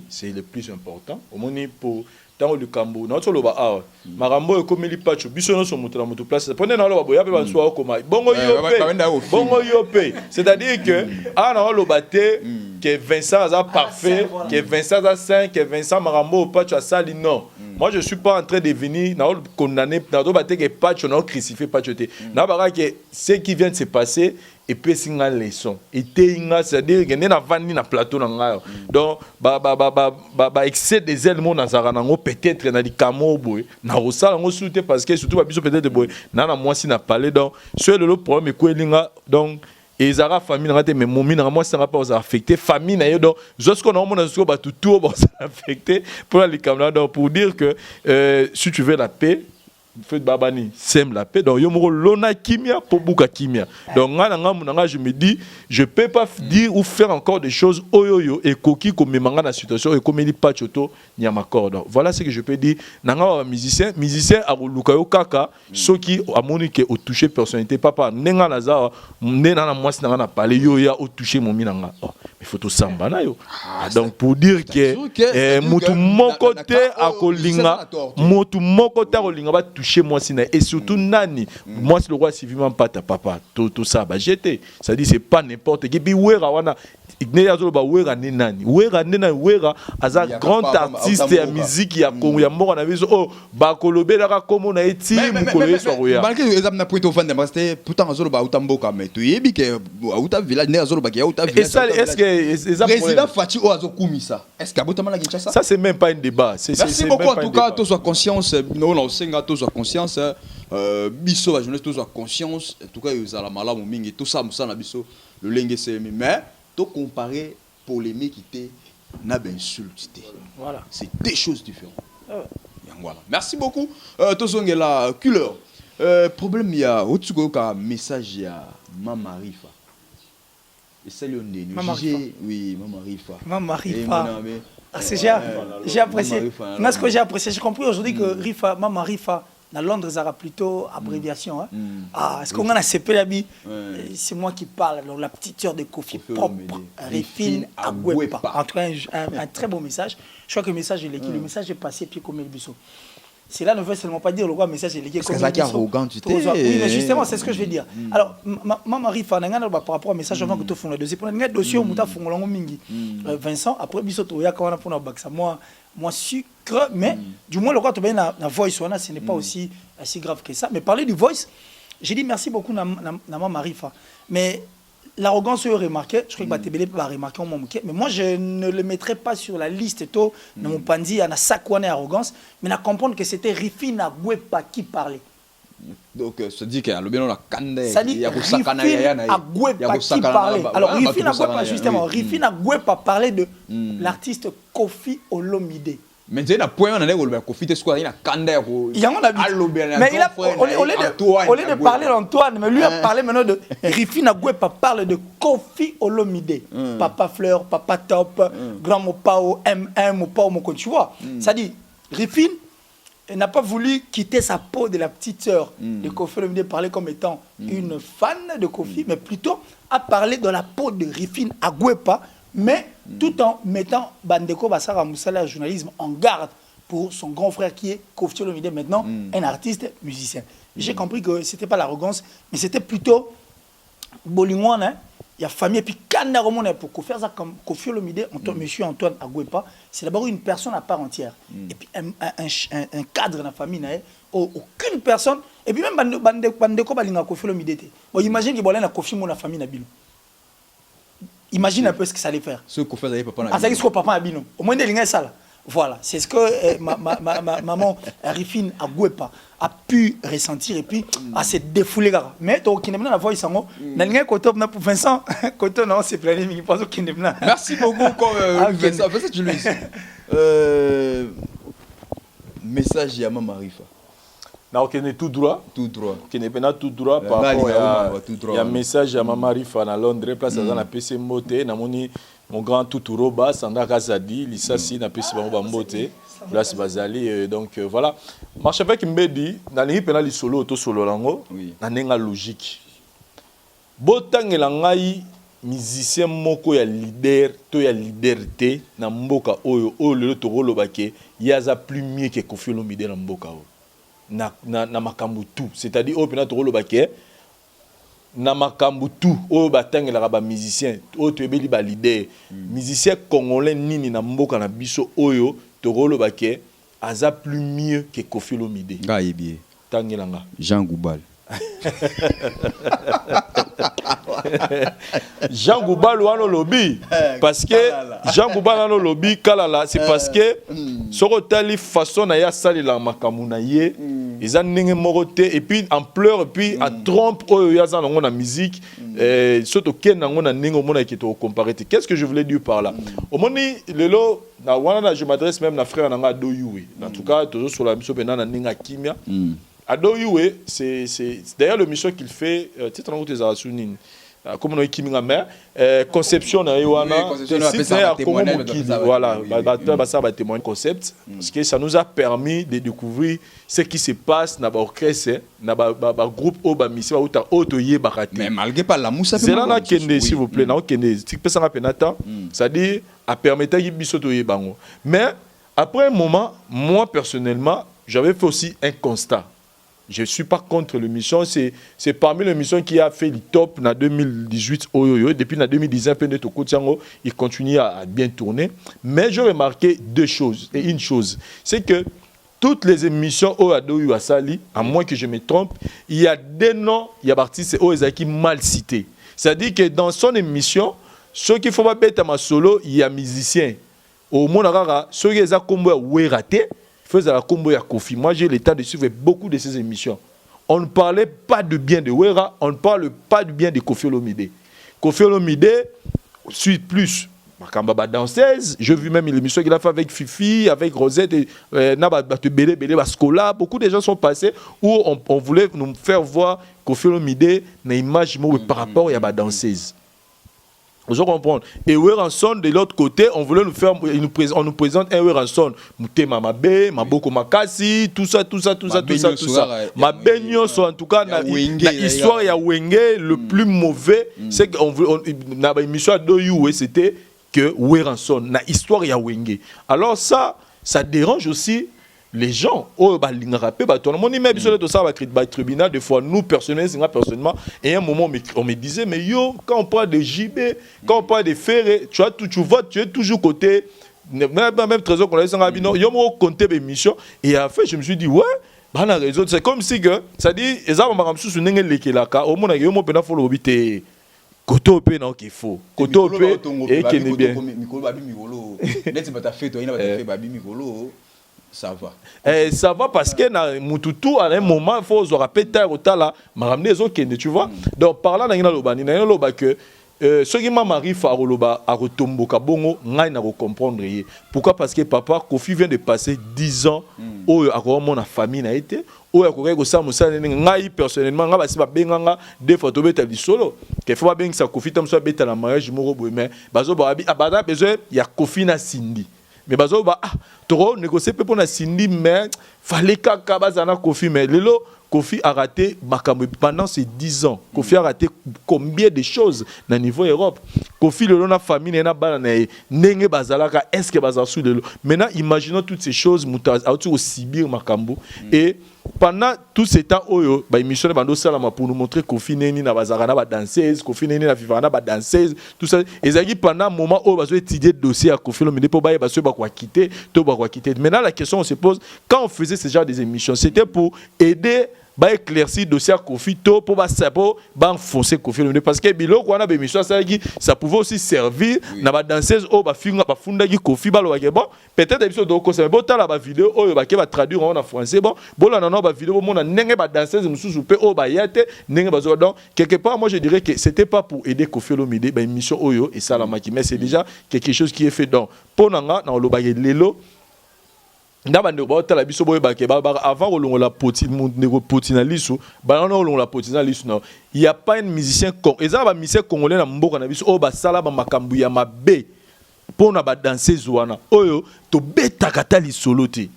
Speaker 2: C'est le plus important. Au moins pour tant le Cambo, notre loba ah, marambo e comme li pacho, biso no so mutra mutu place. Prenez na loba boya pe ba so ko mai. Bongo yope. C'est-à-dire que ah na loba te que Vincent a parfait, que Vincent a 5, que Vincent marambo pacho a sali non. Moi je suis pas en train de venir na condamner na loba te que pacho na crucifié pacho te. Na bara que ce qui vient de se passer et puis c'est une leçon et c'est-à-dire que na vandi na plateau na nga donc excès des éléments na zaranango peut-être na di kamo boy na osala ngo souté parce que surtout biso peut-être boy na moi si na parler donc c'est le problème ko elinga donc et zara famille na te mais momi na moi ça va pas affecter famille na yo donc jusqu'on a mon so ba tout bon ça affecter pour les caméras donc pour dire que si tu veux la paix fait babani sème la paix donc yomoro lona kimia pour buka kimia donc je me dis je peux pas dire ou faire encore des choses oyoyo et koki comme manga na situation et comme il pas choto nyamakor donc voilà ce que je peux dire nanga musicien a lukayo kaka ceux qui a monique au toucher personnalité papa nenga naza nena na moi na parler yo ya au toucher mon minanga il faut tout samba na yo donc pour dire que mutu mon côté a kolinga mutu mon côté a kolinga ba toucher moi sina et surtout nani moi c'est le roi civilement pas ta papa tout ça bah j'étais ça dit c'est pas n'importe qui puis wera wana igneya zo ba wera nani wera aza grand artiste ya musique ya Congo ya moko na biso oh ba kolobela ka komo na eti mukolo so roya
Speaker 5: malgré exemple na point au fan de parce pourtant zo ba utamboka mais tu yebi que uta village ne zo ba ki uta village
Speaker 2: est-ce que
Speaker 5: président Fati o azo kumisa est-ce que abotama la Kinshasa
Speaker 2: ça c'est même pas un débat
Speaker 5: merci beaucoup en tout cas tous soit conscience non on senga tous soit conscience biso la jeunesse tous soit conscience en tout cas ils ala malamu mingi tout ça musana biso le lenge c'est mais to comparer polémique qui était n'a ben insulté
Speaker 6: voilà
Speaker 5: c'est deux choses différentes voilà merci beaucoup tozongela couleur problème il y a au-dessus ka message ya Mama Rifa et ça lui on dit oui Mama Rifa
Speaker 6: j'ai apprécié mais ce que j'ai apprécié j'ai compris aujourd'hui que Rifa Mama Rifa dans Londres, ça a plutôt abréviation. Est-ce qu'on a CP l'habit? C'est moi qui parle. Alors, la petite heure de Kofi propre, Rifin Agwepa. En tout cas, un très beau message. Je crois que le message est le message est passé puis comme le biseau. C'est là ne veut seulement pas dire le message est légué comme
Speaker 5: ça qui est arrogant tu t'es.
Speaker 6: Oui, mais justement, c'est ce que je vais dire. Alors, Mama Rifa par rapport au message avant que tu fasses le dossier. Pour le dossier, on a fait un mingi. Vincent, après biseau, tu as quand on a pour baksa moi sucre mais du moins le roi tu na voice ce n'est pas aussi grave que ça mais parler du voice j'ai dit merci beaucoup na Mama Rifa mais l'arrogance est remarquée je crois que Batebele va remarquer mais moi je ne le mettrai pas sur la liste to na mon pandi na sakwane arrogance mais na comprendre que c'était Rifin Agwepa qui parlait
Speaker 5: Donc, se dit qu'il y a le bien la cande.
Speaker 6: Ça dit, Rifin Agwepa qui parlait. Alors, Rifin Agwepa, justement, Rifin Agwepa parlait de l'artiste Kofi Olomide.
Speaker 5: Mais tu sais, point on a dit Kofi te square, il a cande.
Speaker 6: Il y a mais il a, au lieu de parler d'Antoine, mais lui a parlé maintenant de Rifin Agwepa parle de Kofi Olomide. Papa Fleur, Papa Top, Grand Mopao, MM, Mopao, Moko, tu vois. Ça dit, Rifin n'a pas voulu quitter sa peau de la petite sœur de Kofi Olomide, parler comme étant une fan de Kofi, mais plutôt à parler de la peau de Rifin Agwepa, mais tout en mettant Bandeko Bassara Moussala, journalisme, en garde pour son grand frère qui est Kofi Olomide, maintenant un artiste musicien. J'ai compris que ce n'était pas l'arrogance, mais c'était plutôt Bolingwan, hein. Il y a famille, et puis Kanda Romone, pour faire ça comme Kofi Olomide, monsieur Antoine Agwepa, c'est d'abord une personne à part entière. Et puis un cadre dans la famille, aucune personne, et puis même Bandeko Balinga Kofi Olomide. Bon, imagine qu'il y a Kofi dans la famille Nabilo. Imagine un peu ce que ça allait faire.
Speaker 5: Ce qu'on fait, papa
Speaker 6: Nabilo. Ah, ça y est, ce que papa Nabilo. Au moins, il y a ça là. Voilà, c'est ce que maman Rifin Agwepa a pu ressentir et puis à se défouler. Mais tu as la voix, pour Vincent, c'est plein
Speaker 5: merci beaucoup, Vincent. Message à Maman Rifa.
Speaker 2: Non, on est tout droit.
Speaker 5: Tout droit.
Speaker 2: On est tout droit par rapport à un message à Maman Rifa à Londres, place à la PC Moté, mon grand Tuturoba, Sandra Kazadi, Lissassi, na PC Moté, place Bazali. Donc voilà. Marche avec Mbedi, dans les pénales solo, auto solo lango, dans une logique. Botang elangai, musicien moko ya leader, to ya leaderité, na mboka oyo, le toro bake, yaza plus mieux que Kofi Olomide na mboka oyo. Na makambu tout, c'est-à-dire au pena toro bake, na makambu tout, au batangela ba musicien, au tebeli ba leader, musicien congolais nini na mboka na biso oyo, toro bake, aza plus mieux que Kofi Olomide.
Speaker 5: Nga yebie.
Speaker 2: Tangelanga.
Speaker 5: Jean Goubal.
Speaker 2: Jean Goubal wano lobby parce que Jean Goubal wano lobby kalala c'est parce que sorotali façon na ya sali la makamuna ye ils ont nenge moroté et puis en pleurs et puis à trompe oyo ya za na musique surtout ken na ngona ningo mona ki to comparer. Qu'est-ce que je voulais dire par là? Au moni lelo na wana je m'adresse même na frère na nga Doyoué en tout cas toujours sur la mission pena na ninga kimia Adoyoué, c'est d'ailleurs le mission qu'il fait, titre en tes asunines, comme on a écrit conception na Iwana, voilà, ça va témoigner concept, parce que ça nous a permis de découvrir ce qui se passe dans l'orchestre, dans le groupe Oba mission ou Otoye Bakati.
Speaker 5: Mais malgré pas la moussa,
Speaker 2: c'est là na kende s'il vous plaît, na kende, si peut ça penata, c'est-à-dire à permettre qu'il biso toye bango. Mais après un moment, moi personnellement, j'avais fait aussi un constat. Je ne suis pas contre l'émission. C'est parmi les missions qui a fait le top en 2018. Depuis 2019, il continue à bien tourner. Mais j'ai remarqué deux choses. Et une chose, c'est que toutes les émissions au Sali, à moins que je me trompe, il y a des noms, il y a artistes qui mal cités. C'est-à-dire que dans son émission, ceux qui font pas bête à solo, il y a musiciens. Au Monarara, ceux qui ont raté, faisait la combo à Kofi. Moi, j'ai le temps de suivre beaucoup de ces émissions. On ne parlait pas de bien de Wera, on ne parle pas de bien de Kofi Olomide. Kofi Olomide suit plus. Makamba danseuse, j'ai vu même l'émission qu'il a fait avec Fifi, avec Rosette, beaucoup de gens sont passés où on voulait nous faire voir Kofi Olomide une image par rapport à la danseuse. Vous comprenez? Et Weranson, de l'autre côté, on voulait nous faire, on nous présente un Weranson. Moutema Mabe, Maboko Makasi, tout ça. Ma Benyo, en tout cas, l'histoire ya Wenge, le plus mauvais, c'est qu'on a une émission à Doyou, c'était que Weranson, la histoire ya Wenge. Alors ça dérange aussi les gens. Oh, bah, tribunal, des fois, nous, personnellement, et à un moment, on me disait, mais yo, quand on parle de JB, quand on parle de Ferré, tu votes, tu es toujours côté, même trésor qu'on a dit, non, yo, moi, compté mes missions, et en fait, je me suis dit, ouais, bah, on a raison, c'est comme si que, ça dit, et ça, on m'a ramené sous une au moins, il y a un peu de follow, Koto Opé, non, qu'il faut. Koto Opé, et qui est bien.
Speaker 5: Ça va.
Speaker 2: Ça va parce que na mututu à un moment il faut se rappeler tard ou tard là m'a ramené les autres tu vois. Donc parlant dans na loba que ce qui m'a marié faroloba a retomboka bongo ngai na comprendre pourquoi parce que papa Kofi vient de passer 10 ans au a mon famille na été au a ko ça musala ngai personnellement nga basi ba benganga des photos beta di solo que faut ba benga sa Kofi tam so beta na mariage moko boy mais bazo ba abada besoin ya Kofi na Cindy mais bazo ba trop négocier pour na Cindy mais fallait kaka bazana Kofi mais lelo Kofi a raté pendant ces 10 ans. Kofi a raté combien de choses dans le niveau Europe. Kofi le na famille na bana nenge bazalaka est-ce que bazasu le maintenant imaginons toutes ces choses muta au Sibir makambo et pendant tout ce temps oyo ba émission bando salama pour nous montrer Kofi neni na bazarana ba danseuse Kofi neni na vivana ba danseuse tout ça ezaki pendant moment où bazo étudier dossier à Kofi Olomide pour ba baso ba quoi quitter to ba quoi quitter maintenant la question on se pose quand on faisait ce genre des émissions c'était pour aider ba éclaircir dossier Kofi to pour ba enfoncer Kofi Olomide parce que biloko wana ba émission ça pouvait aussi servir na ba danseuse o ba finga ba funda ki Kofi ba lo bon peut-être émission donc ça bon ta la ba vidéo o ba ke ba traduire en français bon na non ba vidéo bon na nenge ba danseuse mususu pe o ba yate nenge ba zo donc quelque part moi je dirais que c'était pas pour aider Kofi Olomide ba émission oyo et ça la maki mais c'est déjà quelque chose qui est fait donc pour nanga na lo ba lelo ndaba ndo ba tala biso boye ba ke ba avant olongola potina lisu ba non olongola potina lisu non il y a pas un musicien eza ba musicien congolais na mboka na biso o ba sala ba makambu ya mabe pona ba danseuse wana oyo to betaka ta lisolo te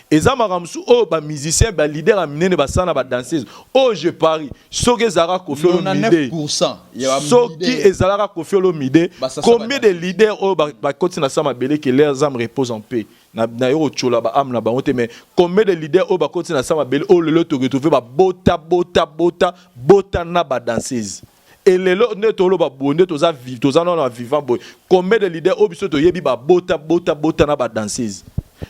Speaker 2: eza makamsu o ba musicien ba leader aminene ba sana ba danseuse o je parie soki ezalaka Kofi Olomide
Speaker 5: 9%
Speaker 2: soki ezalaka Kofi Olomide combien de leaders o ba koti na sama bele que leurs âmes reposent en paix na yo chola ba am na ba honte mais combien de leaders o ba koti na sama bele o lelo to retrouver ba bota na ba danseuse et lelo ne to lo ba bonde to za non vivant boy combien de leaders o biso to yebi ba bota na ba danseuse.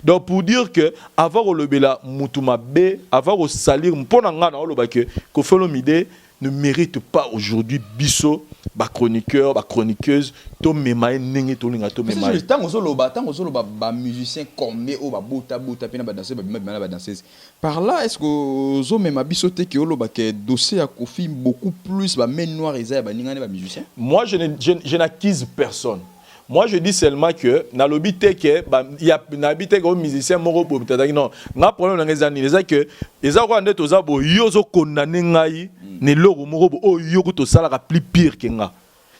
Speaker 2: Donc pour dire que avant le bela mutuma be avant salir mpona nga na oloba que Kofi Olomide ne mérite pas aujourd'hui biso ba chroniqueur ba chroniqueuse to memaye nenge to linga to memaye
Speaker 5: tant ozoloba ba musicien comme o ba bota pena ba danser ba danseuse par là est-ce que zo mema biso te ke oloba que dossier à Kofi beaucoup plus ba main noire eza ba ninga ne ba musicien.
Speaker 2: Moi je n'accuse personne. Moi, je dis seulement que dans le but que il y a n'habité comme musicien moro pour peut-être non. Na problème dans les années, c'est que les gens qui ont bo yozo condamné ngai ne loro moro o yoko to sala plus pire que nga.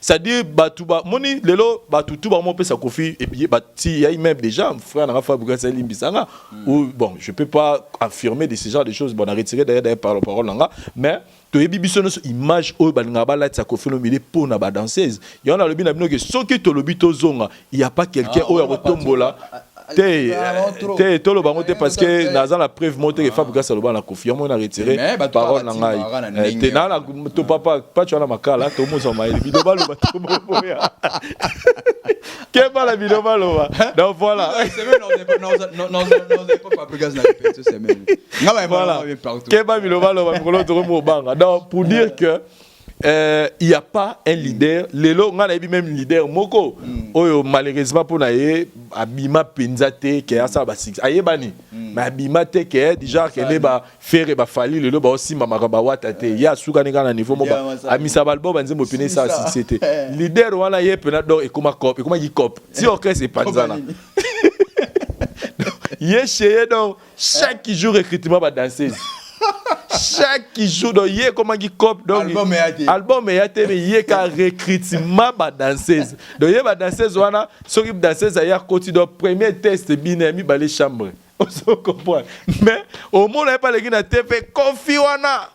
Speaker 2: C'est-à-dire batuba moni lelo batutu ba mo pesa Kofi et puis si il y a même déjà frère na Fabrice Salim Bisanga ou bon, je peux pas affirmer de ce genre de choses bon à retirer derrière par la parole là mais to yebi biso no image o balinga ba la Kofi Olomide pour na ba danseuse y en a le bina bino que soki to lobi to zonga il y a pas quelqu'un o ya retombola te tolo bango te parce que dans la preuve monter que Fabrice Saloba na Kofi on a retiré parole na ngai te na to papa pas tu na makala to mo zoma ile vidéo ba lo ba to mo ya que pas la vidéo ba lo ba donc voilà
Speaker 5: c'est même non pas Fabrice na répéter c'est même nga ba partout
Speaker 2: que pas vidéo ba lo ba ko to mo banga donc pour dire que il y a pas un leader lelo nga na bi même leader moko oyo malheureusement pour na ye abima penzate ke asa ba six ayebani mais abima te ke déjà que ne ba faire ba fali lelo ba aussi mama ba wata te ya suka ninga na niveau mo ba amisa balbo ba nzembo pene ça si c'était leader wana ye pena do e kuma cop e kuma cop si orchestre panzana ye cheye donc chaque jour recrutement ba danseuse chaque jour donc yé comment qui cop donc album et mais yé ka recrutement ba danseuse donc yé ba danseuse wana so qui danseuse ya côté donc premier test bien mi ba les chambres on se comprend mais au monde n'a pas les gars na TV Kofi wana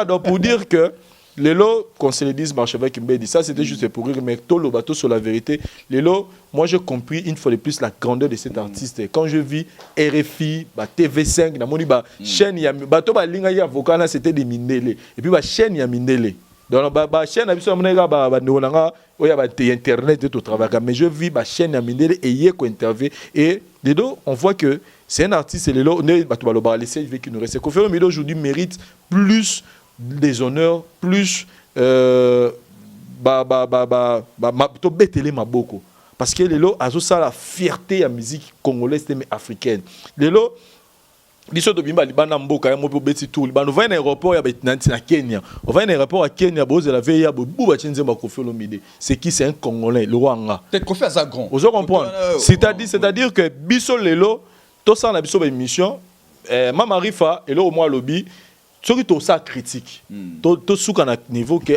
Speaker 2: donc pour dire que Lelo, qu'on se le dise, Marchevêque Mbedi, ça c'était juste pour rire, mais tout le bateau sur la vérité. Lelo, moi j'ai compris une fois de plus la grandeur de cet artiste. Quand je vis RFI, TV5, na moni ba chaîne ya bateau ba linga ya vocal c'était des Mindele. Et puis ba chaîne ya Mindele. Donc ba chaîne na biso monega ba ndonanga oya ba internet et tout travail. Mais je vis ba chaîne ya Mindele et yé ko interview et Lelo, on voit que c'est un artiste et Lelo ne bateau ba lo ba laisser vécu nous reste. Kofi Olomide aujourd'hui mérite plus des honneurs plus to betele maboko parce que lelo azo ça la fierté ya musique congolaise mais africaine lelo biso to bimba libana mboka ya mopo beti tour libana va na aéroport ya betinanti na Kenya on va na aéroport à Kenya boze la veille ya buba chinzemba Koffi Olomide c'est qui c'est un congolais le Rwanda
Speaker 5: peut-être Koffi ça grand
Speaker 2: vous comprendre c'est-à-dire que biso lelo to ça na biso ba émission Mama Rifa et là au moins lobby ce qui tout ça critique tout souka na niveau que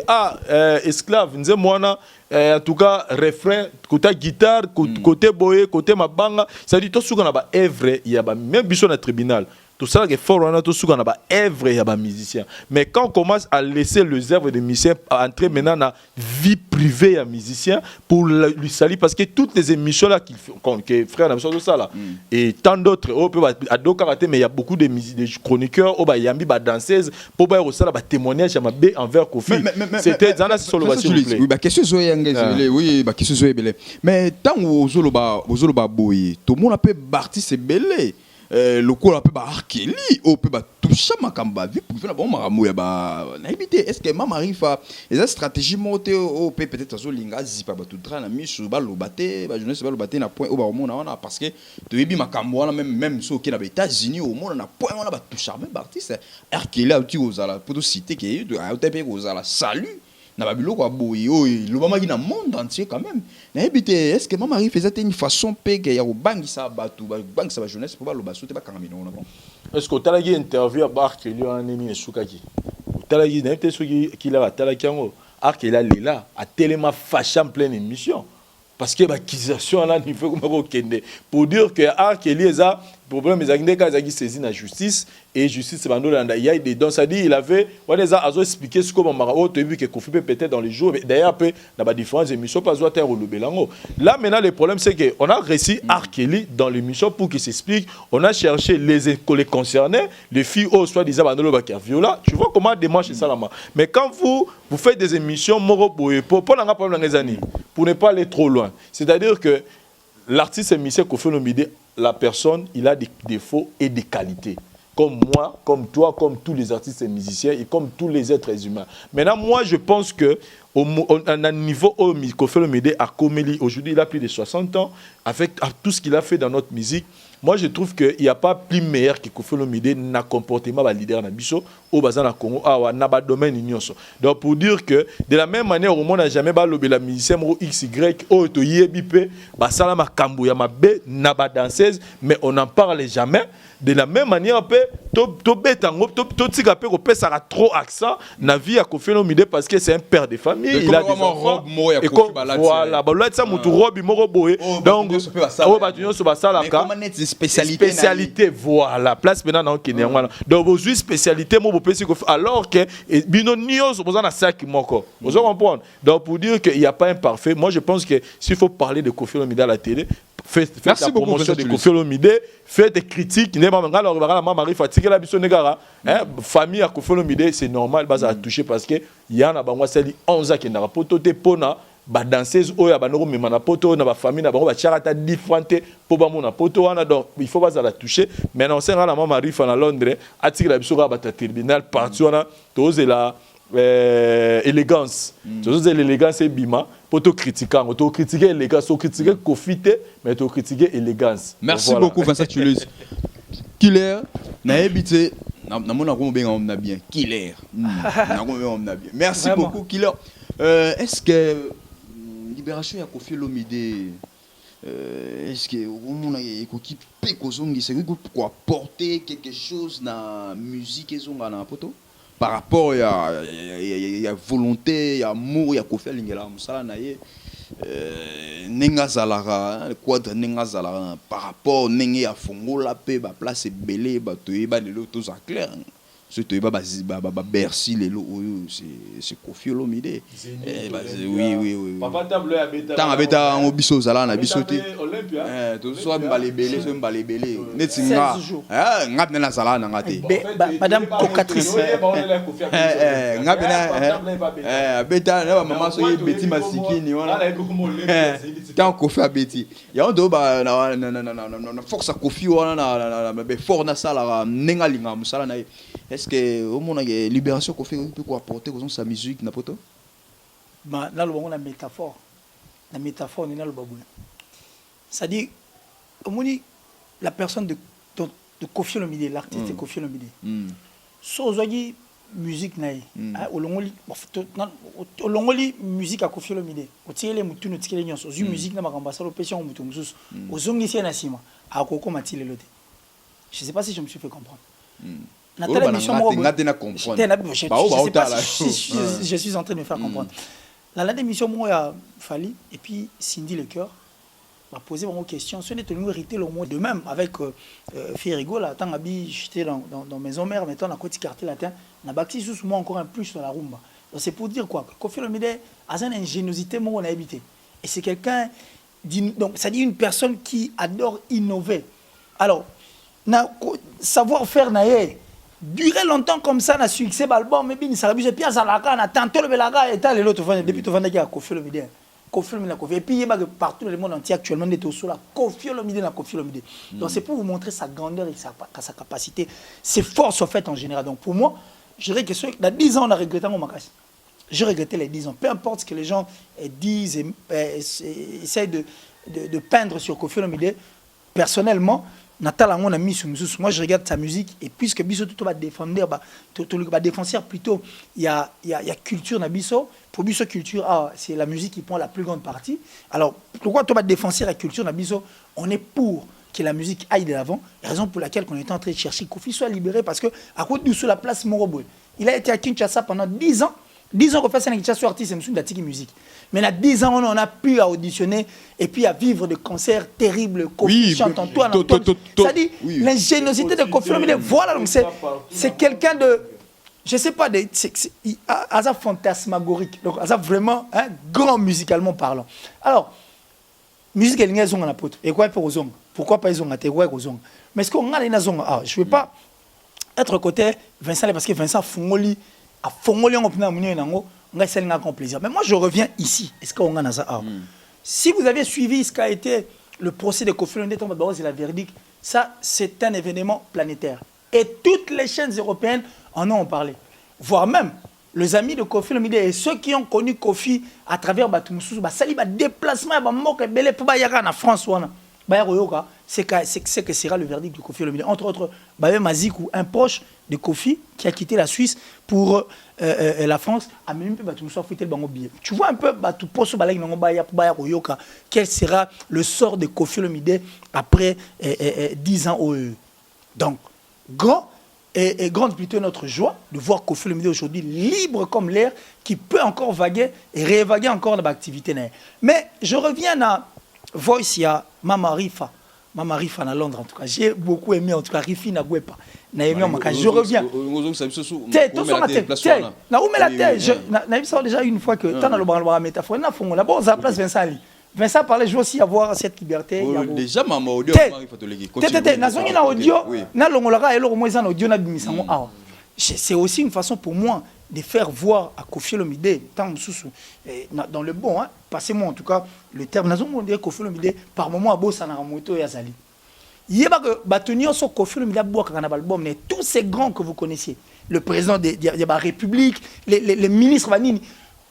Speaker 2: esclave nze mwana en tout cas refrain côté guitare côté boye côté mabanga ça dit tout souka na ba œuvre il y a ba même biso na tribunal tout ça que fort on a tout souka na ba œuvre il y a ba musicien mais quand on commence à laisser les œuvres des musiciens entrer maintenant dans vie privée à musicien pour lui salir parce que toutes les émissions là qu'il que frère na tout ça là et tant d'autres au peut à do karaté mais il y a beaucoup de chroniqueurs au ba yambi ba danseuses pour ba ça ba témoignage à ma b envers Koffi c'était dans la solo s'il vous plaît
Speaker 5: oui ba question oui ba question mais tant ozolo ba boy tout le monde peut artiste belé le coup peut ba Arkeli au peut ba toucher makamba vie pour faire bon maramu ya ba na éviter est-ce que Mama Rifa les stratégies monter au peut-être zo linga zipa ba tout tra na misu ba lobaté ba jeunesse ba lobaté na point au ba mona wana parce que to yebi makambo wana même so qui na ba États-Unis au monde na point wana ba toucher même artiste Arkeli a tu ozala pour citer que a te pe ozala salut na babilo kwa boyi le mama qui na monde entier quand même na habité est-ce que Mama Rifa faisait une façon pege ya bangisa batu bangisa ba jeunesse pour ba lobasote ba kangamino na bon
Speaker 2: est-ce que talagi interview à Arkeli en nini sukaki talagi na peut soki kila talaki ngo Arkeli là a tellement fâché en pleine émission parce que l'accusation là niveau comme kende pour dire que Arkeli eza problème ezangde ka ezaki saisi na justice et justice c'est bando il y a des dons ça dit il avait on les a expliqué ce comment mara tu as vu que Koffi peut-être dans les jours d'ailleurs après dans différentes émissions pas doit être le belango là maintenant le problème c'est que on a réussi Arkeli dans l'émission pour qu'il s'explique on a cherché les concernés les filles au soit disant bando ba viola tu vois comment démarche ça là mais quand vous faites des émissions moro boye pour n'a pas problème les années pour ne pas aller trop loin c'est-à-dire que l'artiste émission Koffi Olomide la personne, il a des défauts et des qualités. Comme moi, comme toi, comme tous les artistes et musiciens et comme tous les êtres humains. Maintenant, moi, je pense que à un niveau où Koffi Olomide a commis, aujourd'hui, il a plus de 60 ans, avec tout ce qu'il a fait dans notre musique. Moi, je trouve qu'il n'y a pas plus meilleur que Koffi Olomide n'a comportement de leader dans Bisso au Bazan Congo, n'a pas de domaine ignoso. Donc, pour dire que de la même manière, au monde n'a jamais balobé la musicienne XY, au to yebipé, Basalama Kambu Yamabe, n'a pas danseuse, mais on n'en parle jamais. De la même manière, ça a trop accent na vie à Koffi Olomide parce que c'est un père de famille. Il a des enfants. Et comme voilà, ça mutu robe moro boy. Donc, spécialité voilà, place maintenant dans Kenya voilà. Donc vos spécialités mo bopesi alors que bino nios besoin na sac moko. Vous comprenez? Donc pour dire qu'il n'y a pas un parfait, moi je pense que s'il faut parler de Koffi Olomide à la télé, faites la promotion de Koffi Olomide, faites des critiques, Mama Rifa tirer la biso negara, famille à Koffi Olomide, c'est normal bas à toucher parce que il y en a bangwa seli 11 ans qui n'a poto te pona ba danseuse oya ba noro mema na poto na ba famille na bango ba charata différente pour ba mona poto wana donc il faut pas la toucher maintenant c'est la Mama Rifa na Londres attirer la biso ba ta tribunal partout wana toze la élégance toze l'élégance et bima pour te critiquer auto critiquer élégance auto critiquer Koffi mais auto critiquer élégance
Speaker 5: merci beaucoup Vincent Tulus Killer na habité na mona ko bien on a bien Killer na ko bien on a bien merci beaucoup Killer est-ce que libération ya Koffi Olomide est-ce que on a écouté pekozongi c'est quoi porter quelque chose na musique ezonga na poto par rapport à volonté à amour ya Koffi lingela musala na ye nenga zalara quadre nenga zalara par rapport nenge ya fongola pe ba place belé ba toyeba lelo to za clair ce toyeba ba Bercy lelo c'est Koffi Olomide oui
Speaker 2: papa table ya beta
Speaker 5: tant abeta en biso zala na biso te to so mbale belé so mbale belé netinga ngap na zala na ngate
Speaker 6: madame cocatrice
Speaker 5: ngap na beta na maman so beti masikini wana tant Koffi abeti ya ndo ba na force Koffi wana na be fort na sala nenga linga musala na est-ce que au monde la libération Koffi peut quoi apporter aux sa musique na poto
Speaker 6: bah là le bon la métaphore ni na le babou C'est-à-dire, la personne de Koffi Olomide, l'artiste de Koffi Olomide. So, aujourd'hui, musique naïe. Olongoli musique à Koffi Olomide. Au tiré les moutons, au tiré les nyons. Aux musique n'a pas remplacé le péché en mouton. Aux ongis c'est nassima. À Koko Mathilde Lote. Je ne sais pas si je me suis fait comprendre. Nathalie Mission je suis en train de me faire comprendre. La démission moi a fallu et puis Cindy Le Cœur m'a posé une question. Ce n'est nous hérité le mot de même avec Férigo là. Tant que j'étais dans maison mère, maintenant à côté quartier latin, on a bâti sous moi encore un plus sur la rumba. Donc c'est pour dire quoi? Koffi Olomide a une ingéniosité moi on a habité. Et c'est quelqu'un donc ça dit une personne qui adore innover. Alors savoir faire naïe. Durer longtemps comme ça, na succès l'album, mais bien ça abuse puis azalaka na tantôt le belaga et tal l'autre depuis tu vendre à Koffi Olomide. Koffi Olomide et puis il y a partout le monde entier actuellement des sur la Koffi Olomide na Koffi Olomide. Donc c'est pour vous montrer sa grandeur et sa capacité, ses forces en fait en général. Donc pour moi, je dirais que dans 10 ans on a regretté mon macasse. Je regrettais les 10 ans, peu importe ce que les gens disent et essayent de peindre sur Koffi Olomide. Personnellement, Natal on a mis sur musique. Moi je regarde sa musique et puisque Bisso tout va défendre défenseur plutôt il y a culture na Bisso pour Bisso culture c'est la musique qui prend la plus grande partie. Alors pourquoi toi va défendre la culture na Bisso? On est pour que la musique aille de l'avant, raison pour laquelle on est en train de chercher Koffi soit libéré parce que à côté de sous la place Moroboy. Il a été à Kinshasa pendant 10 ans. 10 ans qu'on fait un Kinshasa artiste et de la musique. Mais dans 10 ans, on a pu auditionner et puis à vivre de concerts terribles. Koffi chante Antoine. C'est-à-dire, l'ingéniosité de Koffi Olomide, voilà, donc c'est quelqu'un de, je ne sais pas, assez fantasmagorique. Donc, assez vraiment grand musicalement parlant. Alors, musique, elle est en apôtre. Et quoi pour Ozong? Pourquoi pas Ozong? Mais est-ce qu'on a les Ozong? Je ne veux pas être côté Vincent parce que Vincent Fongoli. À Fongoli, on a un grand plaisir. Mais moi, je reviens ici. Est-ce qu'on a ça? Si vous avez suivi ce qu'a été le procès de Koffi Olomide et la verdict, ça, c'est un événement planétaire. Et toutes les chaînes européennes en ont parlé. Voire même les amis de Koffi Olomide et ceux qui ont connu Koffi à travers Batumoussou, ça dit déplacement, en France, c'est que sera le verdict de Koffi Olomide. Entre autres, Mazikou, un proche de Koffi qui a quitté la Suisse pour la France, a même pas foutu le billet. Tu vois un peu quel sera le sort de Koffi Olomide après 10 ans au Donc, grande plutôt notre joie de voir Koffi Olomide aujourd'hui libre comme l'air, qui peut encore vaguer et réévaguer encore dans l'activité. Mais je reviens à Voice, il y a Mama Rifa à Londres en tout cas. J'ai beaucoup aimé en tout cas Rifi na Gwepa. Je reviens. Déjà une fois que tu as le métaphore, d'abord on a place Vincent Ali. Vincent parlait, je veux aussi avoir cette liberté.
Speaker 5: Déjà, maman audio,
Speaker 6: c'est aussi une façon pour moi de faire voir à Koffi Olomide, dans le bon, passez-moi en tout cas le terme, Koffi Olomide, par moment à Bossa Naramoto et Azali. Il y a que Koffi Olomide album, mais tous ces grands que vous connaissiez, le président de la République, les ministres Vanini,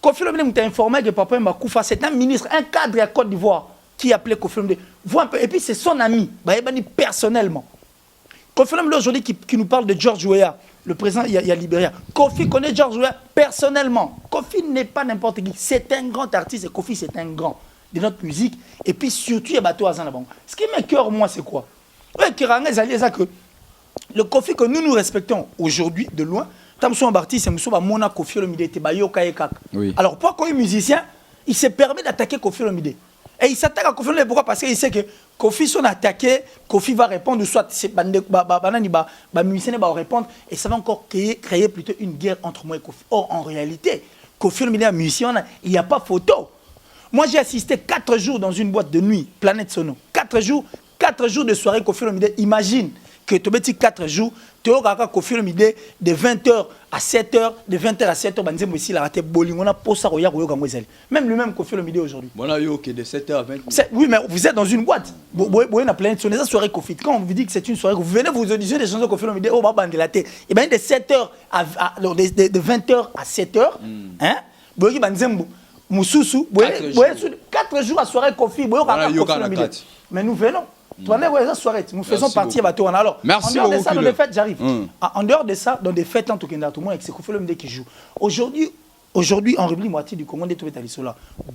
Speaker 6: Koffi Olomide m'a informé que Papa Mbakoufa, c'est un ministre, un cadre à Côte d'Ivoire qui appelait Koffi Olomide. Et puis c'est son ami, personnellement. Koffi Olomide aujourd'hui qui nous parle de George Weah, le président il y a Libéria. Koffi connaît George Weah personnellement. Koffi n'est pas n'importe qui, c'est un grand artiste et Koffi c'est un grand de notre musique. Et puis surtout il y a Bateau Azan là-bas. Ce qui m'écoeure moi c'est quoi? Le Koffi que nous respectons aujourd'hui de loin, alors pourquoi un musicien il se permet d'attaquer Koffi Olomide? Et il s'attaque à Koffi Olomide pourquoi? Parce qu'il sait que Koffi son attaqué, Koffi va répondre, soit c'est musicien va répondre, et ça va encore créer plutôt une guerre entre moi et Koffi. Or en réalité, Koffi Olomide est un musicien, il n'y a pas photo. Moi j'ai assisté 4 jours dans une boîte de nuit, Planète Sono. 4 jours de soirée Koffi Olomide. Imagine que tu as 4 jours, tu as Koffi Olomide de 20h à 7h, de 20h à 7h, même lui-même Koffi Olomide aujourd'hui.
Speaker 5: Voilà, de 7h à 20h.
Speaker 6: Oui, mais vous êtes dans une boîte. Vous avez plein de soirée Koffi. Quand on vous dit que c'est une soirée, vous venez vous auditionner des chansons de Koffi Olomide, et bien de 7h de 20h à 7h, hein, Moussoussou, 4 jours à soirée Kofi, mais nous venons. Soirée, nous faisons partie de Bateau. Alors,
Speaker 5: merci
Speaker 6: en dehors de ça, dans des fêtes, j'arrive.
Speaker 5: En
Speaker 6: dehors de ça, dans des fêtes, en tout cas, tout le monde, c'est Kofi Olomide qui joue. Aujourd'hui, en République moitié du Congo,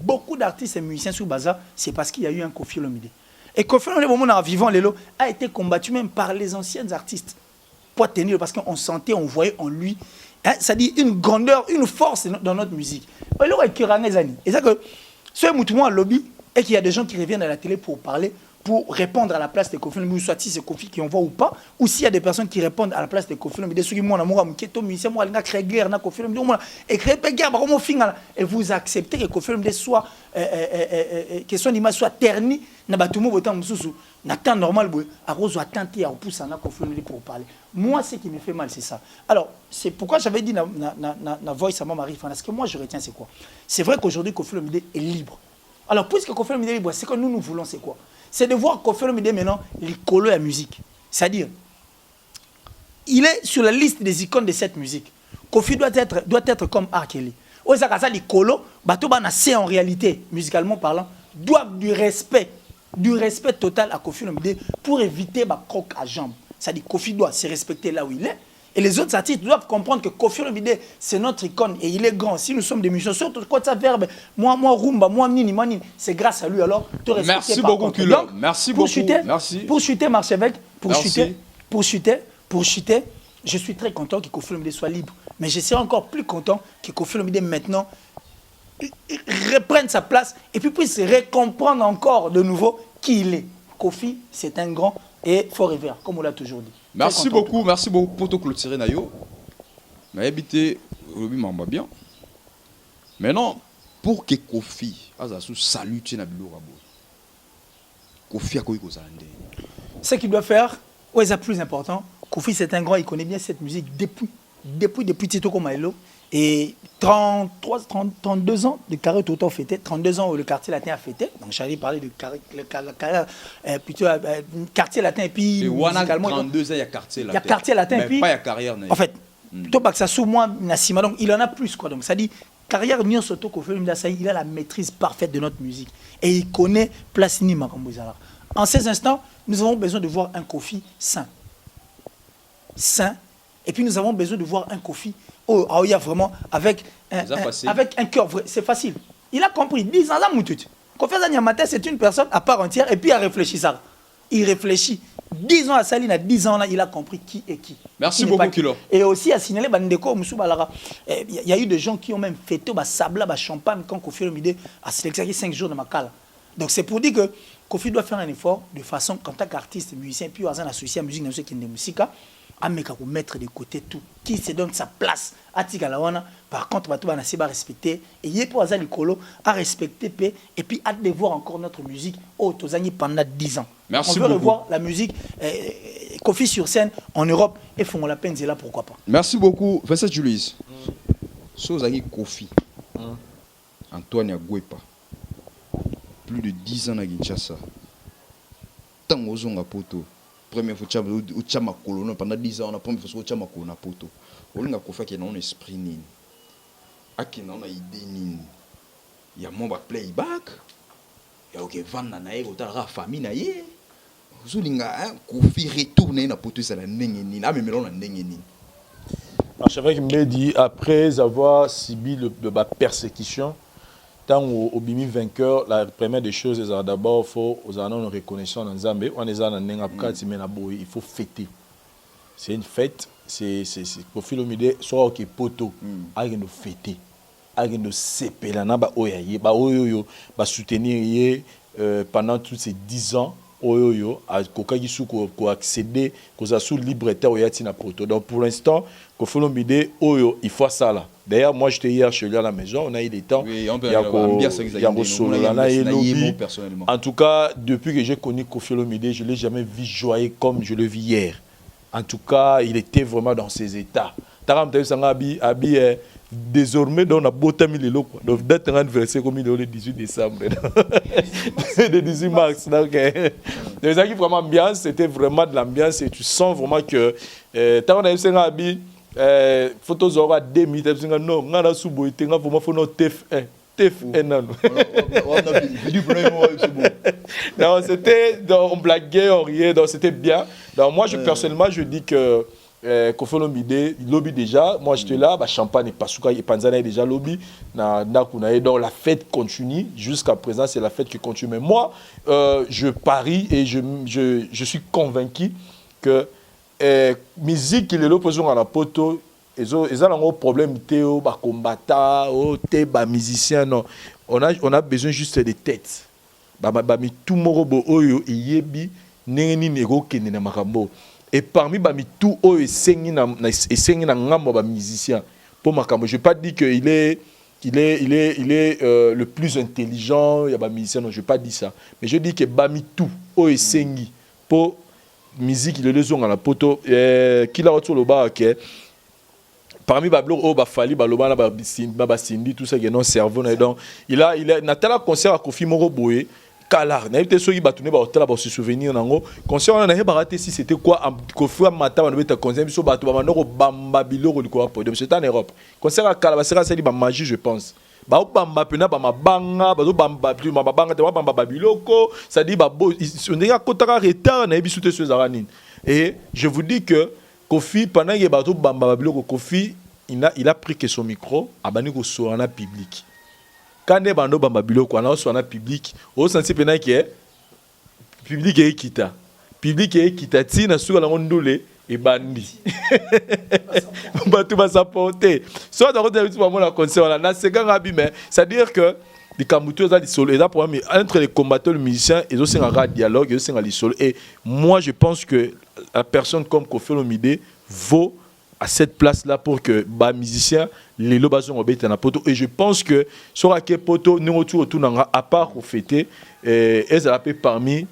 Speaker 6: beaucoup d'artistes et musiciens sur Baza, c'est parce qu'il y a eu un Kofi Olomide. Et Kofi Olomide, au moment en vivant Lelo, a été combattu même par les anciens artistes. Pour tenir, parce qu'on sentait, on voyait en lui, ça dit une grandeur, une force dans notre musique. Et ça que, ce mouvement à lobby, et qu'il y a des gens qui reviennent à la télé pour parler, pour répondre à la place de Kofi Olomide, soit si c'est Kofi qui envoie ou pas, ou s'il y a des personnes qui répondent à la place de Kofi Olomide, ceux qui m'ont créé guerre, Kofi Olomide, et créer guerre, et vous acceptez que Kofi Olomide soit, que son image soit ternie, na temps normal, à Rose a tenté à repousser Kofi Olomide pour parler. Moi, ce qui me fait mal, c'est ça. Alors, c'est pourquoi j'avais dit na voice à Marie Fana, ce que moi je retiens, c'est quoi? C'est vrai qu'aujourd'hui, Kofi Olomide est libre. Alors, puisque Kofi Olomide est libre, ce que nous voulons, c'est quoi? C'est de voir Kofi Olomide maintenant, l'icône de la musique. C'est-à-dire, il est sur la liste des icônes de cette musique. Kofi doit être comme R. Kelly. Ozakasa l'icône, c'est en réalité, musicalement parlant, doivent du respect total à Kofi Olomide pour éviter ma croque à jambes. C'est-à-dire, Kofi doit se respecter là où il est. Et les autres artistes doivent comprendre que Kofi Olomide, c'est notre icône et il est grand. Si nous sommes des musiciens, surtout quand ça verbe, moi Rumba, moi Nini, c'est grâce à lui. Alors, te respecter.
Speaker 5: Merci beaucoup, Kilo. Merci beaucoup. Merci.
Speaker 6: Pour chuter, Marchevêque, pour chuter, je suis très content que Kofi Olomide soit libre. Mais je serai encore plus content que Kofi Olomide maintenant reprenne sa place et puis puisse recomprendre encore de nouveau qui il est. Kofi, c'est un grand et forever, comme on l'a toujours dit.
Speaker 5: Merci beaucoup pour te clôturer, Nayo. Mais habité, le m'a bien. Maintenant, pour que Kofi, salue Tchénabilo Rabo, Kofi a quoi
Speaker 6: ce qu'il doit faire, c'est plus important. Kofi, c'est un grand, il connaît bien cette musique depuis Tito Komaelo. Et 32 ans de carrière total fêté, 32 ans où le quartier latin a fêté. Donc j'allais parler de carrière, plutôt quartier latin et puis musicalement.
Speaker 5: 32 ans, il y a quartier latin.
Speaker 6: Il y a quartier latin
Speaker 5: mais
Speaker 6: et puis.
Speaker 5: Pas il y a carrière.
Speaker 6: En fait, plutôt pas que ça sous moi, Nassima, donc il en a plus quoi. Donc ça dit, carrière Nyon Soto Kofi Olomide, il a la maîtrise parfaite de notre musique. Et il connaît Place Nima Kambozala. En ces instants, nous avons besoin de voir un Kofi sain. Et puis nous avons besoin de voir un Kofi. Oh, il y a vraiment avec un cœur vrai. C'est facile. Il a compris. 10 ans, là, Kofi Olomide, c'est une personne à part entière et puis il a réfléchi ça. Il réfléchit. 10 ans à Saline, à 10 ans là, il a compris qui est qui.
Speaker 5: Merci beaucoup, Kilo.
Speaker 6: Et aussi à signaler, il y a eu des gens qui ont même fêté Sabla, champagne quand Kofi Olomide a sélectionné 5 jours de Makala. Donc c'est pour dire que Kofi doit faire un effort de façon, en tant qu'artiste, musicien, puis en associé à la musique, qui est de musique, à mettre de côté tout, qui se donne sa place à Tigalawana. Par contre, on va respecter et il est pour Azalikolo à respecter et puis à devoir encore notre musique au Tozani pendant 10 ans.
Speaker 5: Merci
Speaker 6: on veut
Speaker 5: beaucoup.
Speaker 6: Revoir la musique Kofi sur scène en Europe et font la peine, c'est là pourquoi pas.
Speaker 5: Merci beaucoup. Vincent Julius. Sozani Kofi. Antoine Agwepa. Plus de 10 ans à Kinshasa. Tant aux on a poto. Première fois au Tchama Colono pendant 10 ans on a première fois au Tchama Colono poto. On a Kofi qui est dans esprit nin. Aki na idée nin. Il y a mon playback. Il y a OK vendre na yé otala famille na yé. Zulinga Kofi retourner na poto ça na ndenge nin. Ah mais melon na ndenge nin.
Speaker 2: Archevêque me dit après avoir subi la persécution, tant au bimi vainqueur, la première des choses, c'est d'abord faut aux annonces de reconnaissance dans Zambie. On est en il faut fêter. C'est une fête. C'est Kofi Olomide soit OK poto, avec nous fêter, avec nous séparer na ba oyaye, ba oyoyo, ba soutenir pendant tous ces 10 ans. Oyoyo a kokagisu ko accéder ko za sous liberté oyati na poto. Donc pour l'instant Kofi Olomide oyo il faut ça là. D'ailleurs moi j'étais hier chez lui à la maison, on a eu des temps.
Speaker 5: Oui, on peut personnellement.
Speaker 2: En tout cas, depuis que j'ai connu Kofi Olomide, je l'ai jamais vu joyeux comme je le vis hier. En tout cas, il était vraiment dans ses états. Taram Taï Sangabi désormais on a beau terminer le quoi. Donc d'être anniversaire comme il est le 18 décembre. Le 18 mars. Donc les amis vraiment ambiance, c'était vraiment de l'ambiance et tu sens vraiment que Taram Taï Sangabi photos aura 2 minutes non, on a sous-boité, on a vraiment fait notre TF1. Steph Enan. Non, c'était, on blaguait, on riait, donc c'était bien. Donc moi, personnellement, je dis que Koffi Olomide, lobby déjà, moi j'étais là, bah, champagne et Pasuka et Panzana déjà lobby, donc la fête continue, jusqu'à présent c'est la fête qui continue. Mais moi, je parie et je suis convaincu que musique, il est l'opposition à la poto, ils ont un problème, théo, bah, combattant, bah, musicien, non. On a besoin juste des têtes. Bah, tout morobo, oyo, yebi, neni nego kene na makambo. Et parmi les tout haut et sengi na ngambo ba musicien pour makambo, je vais pas dire que il est le plus intelligent, il y a ba musicien, non, je vais pas dire ça, mais je dis que bami tout haut et sengi pour musique il est le son à la poto qui l'a autour le bas OK. Parmi bablo o ba fali ba loba na ba sindi tout ça qui est non cerveau donc il a na tel concert à Koffi Moro Boye Kalar, n'a été souri batourné par hôtel pour se souvenir nango. Concert on a pas raté si c'était quoi Koffi Mata on devait concert biso bato ba manoko bamba biloko liko podium c'était en Europe. Concert à Kalar sera ça ba magie je pense. Ba bamba pena ba mabanga ba bamba plus mabanga te bamba babiloko ça dit ba on est à kotaka retard na biso te sur aranine. Et je vous dis que Koffi pendant que bato bamba babiloko Koffi il a pris que son micro abani ko so en public. Quand on bando bamba biloko on a so en public au sens pena que public est kita ti na suka la ndole et bandi bato ba s'apporter soit dans le moment la concert là c'est quand rabi mais c'est à dire que les Kambuto ont des solos et là pour moi entre les combattants les musiciens ils ont un dialogue ils ont un solos et moi je pense que la personne comme Koffi Olomide vaut à cette place-là pour que les musiciens, les lobasons obéissent à la poto. Et je pense que sur la poto, nous autour à part au fêter, elles appellent parmi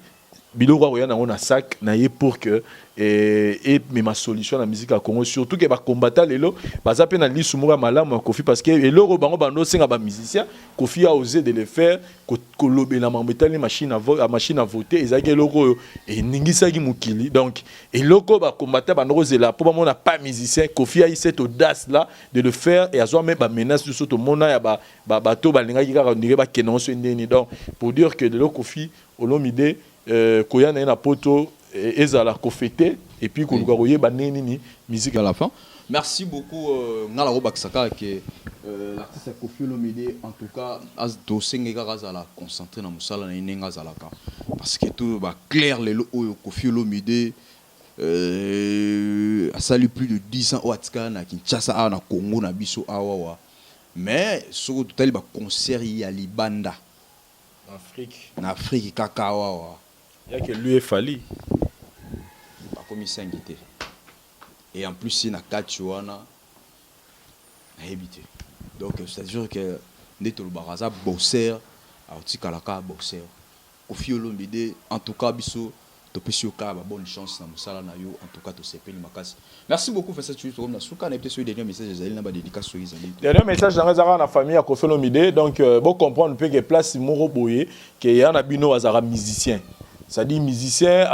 Speaker 2: Biloro Royan on a sac pour que et ma solution à la musique à Congo surtout que va combattre les lots bas appel na lisumura malamu Koffi parce que et loro bango bando singa ba musicien Koffi a osé de le faire ko lobela mambetali machine à voter ezaki loko et ningisa ki mukili donc et loko ba combattre bando zela pour ba pas musicien Koffi a eu cette audace là de le faire et azo même ba menace sur tout mona ya ba bato balinga ki ka ndire ba kenonso ndeni donc pour dire que de Koffi Olomide koya na poto ezala kofete et puis qu'on goye baneni musique
Speaker 5: à la fin. Merci beaucoup ngala ko bakisaka que l'artiste Koffi Olomide en tout cas as dosenga gazala concentré na musala na inenga zalaka parce que tout ba clair le Koffi Olomide a sali plus de 10 ans au Atka na Kinshasa na Congo na biso awawa mais sur total ba concert ya libanda en Afrique kakawa
Speaker 2: il y a que lui est fallu
Speaker 5: comme il s'inquiétait et en plus il n'a qu'à tuana à éviter donc c'est sûr que d'être le baraza boxer à Otikalaka boxer Koffi Olomide en tout cas biso topesio ka ba bonne chance na musala na yo en tout cas to sepeli makasi merci beaucoup fait cette comme na suka na peut sur dernier message ezali na ba dédicace sur izali
Speaker 2: dernier message dans la famille à Koffi Olomide donc bon comprendre peut que place Moro Boye que y a na bino azara musicien ça dit musicien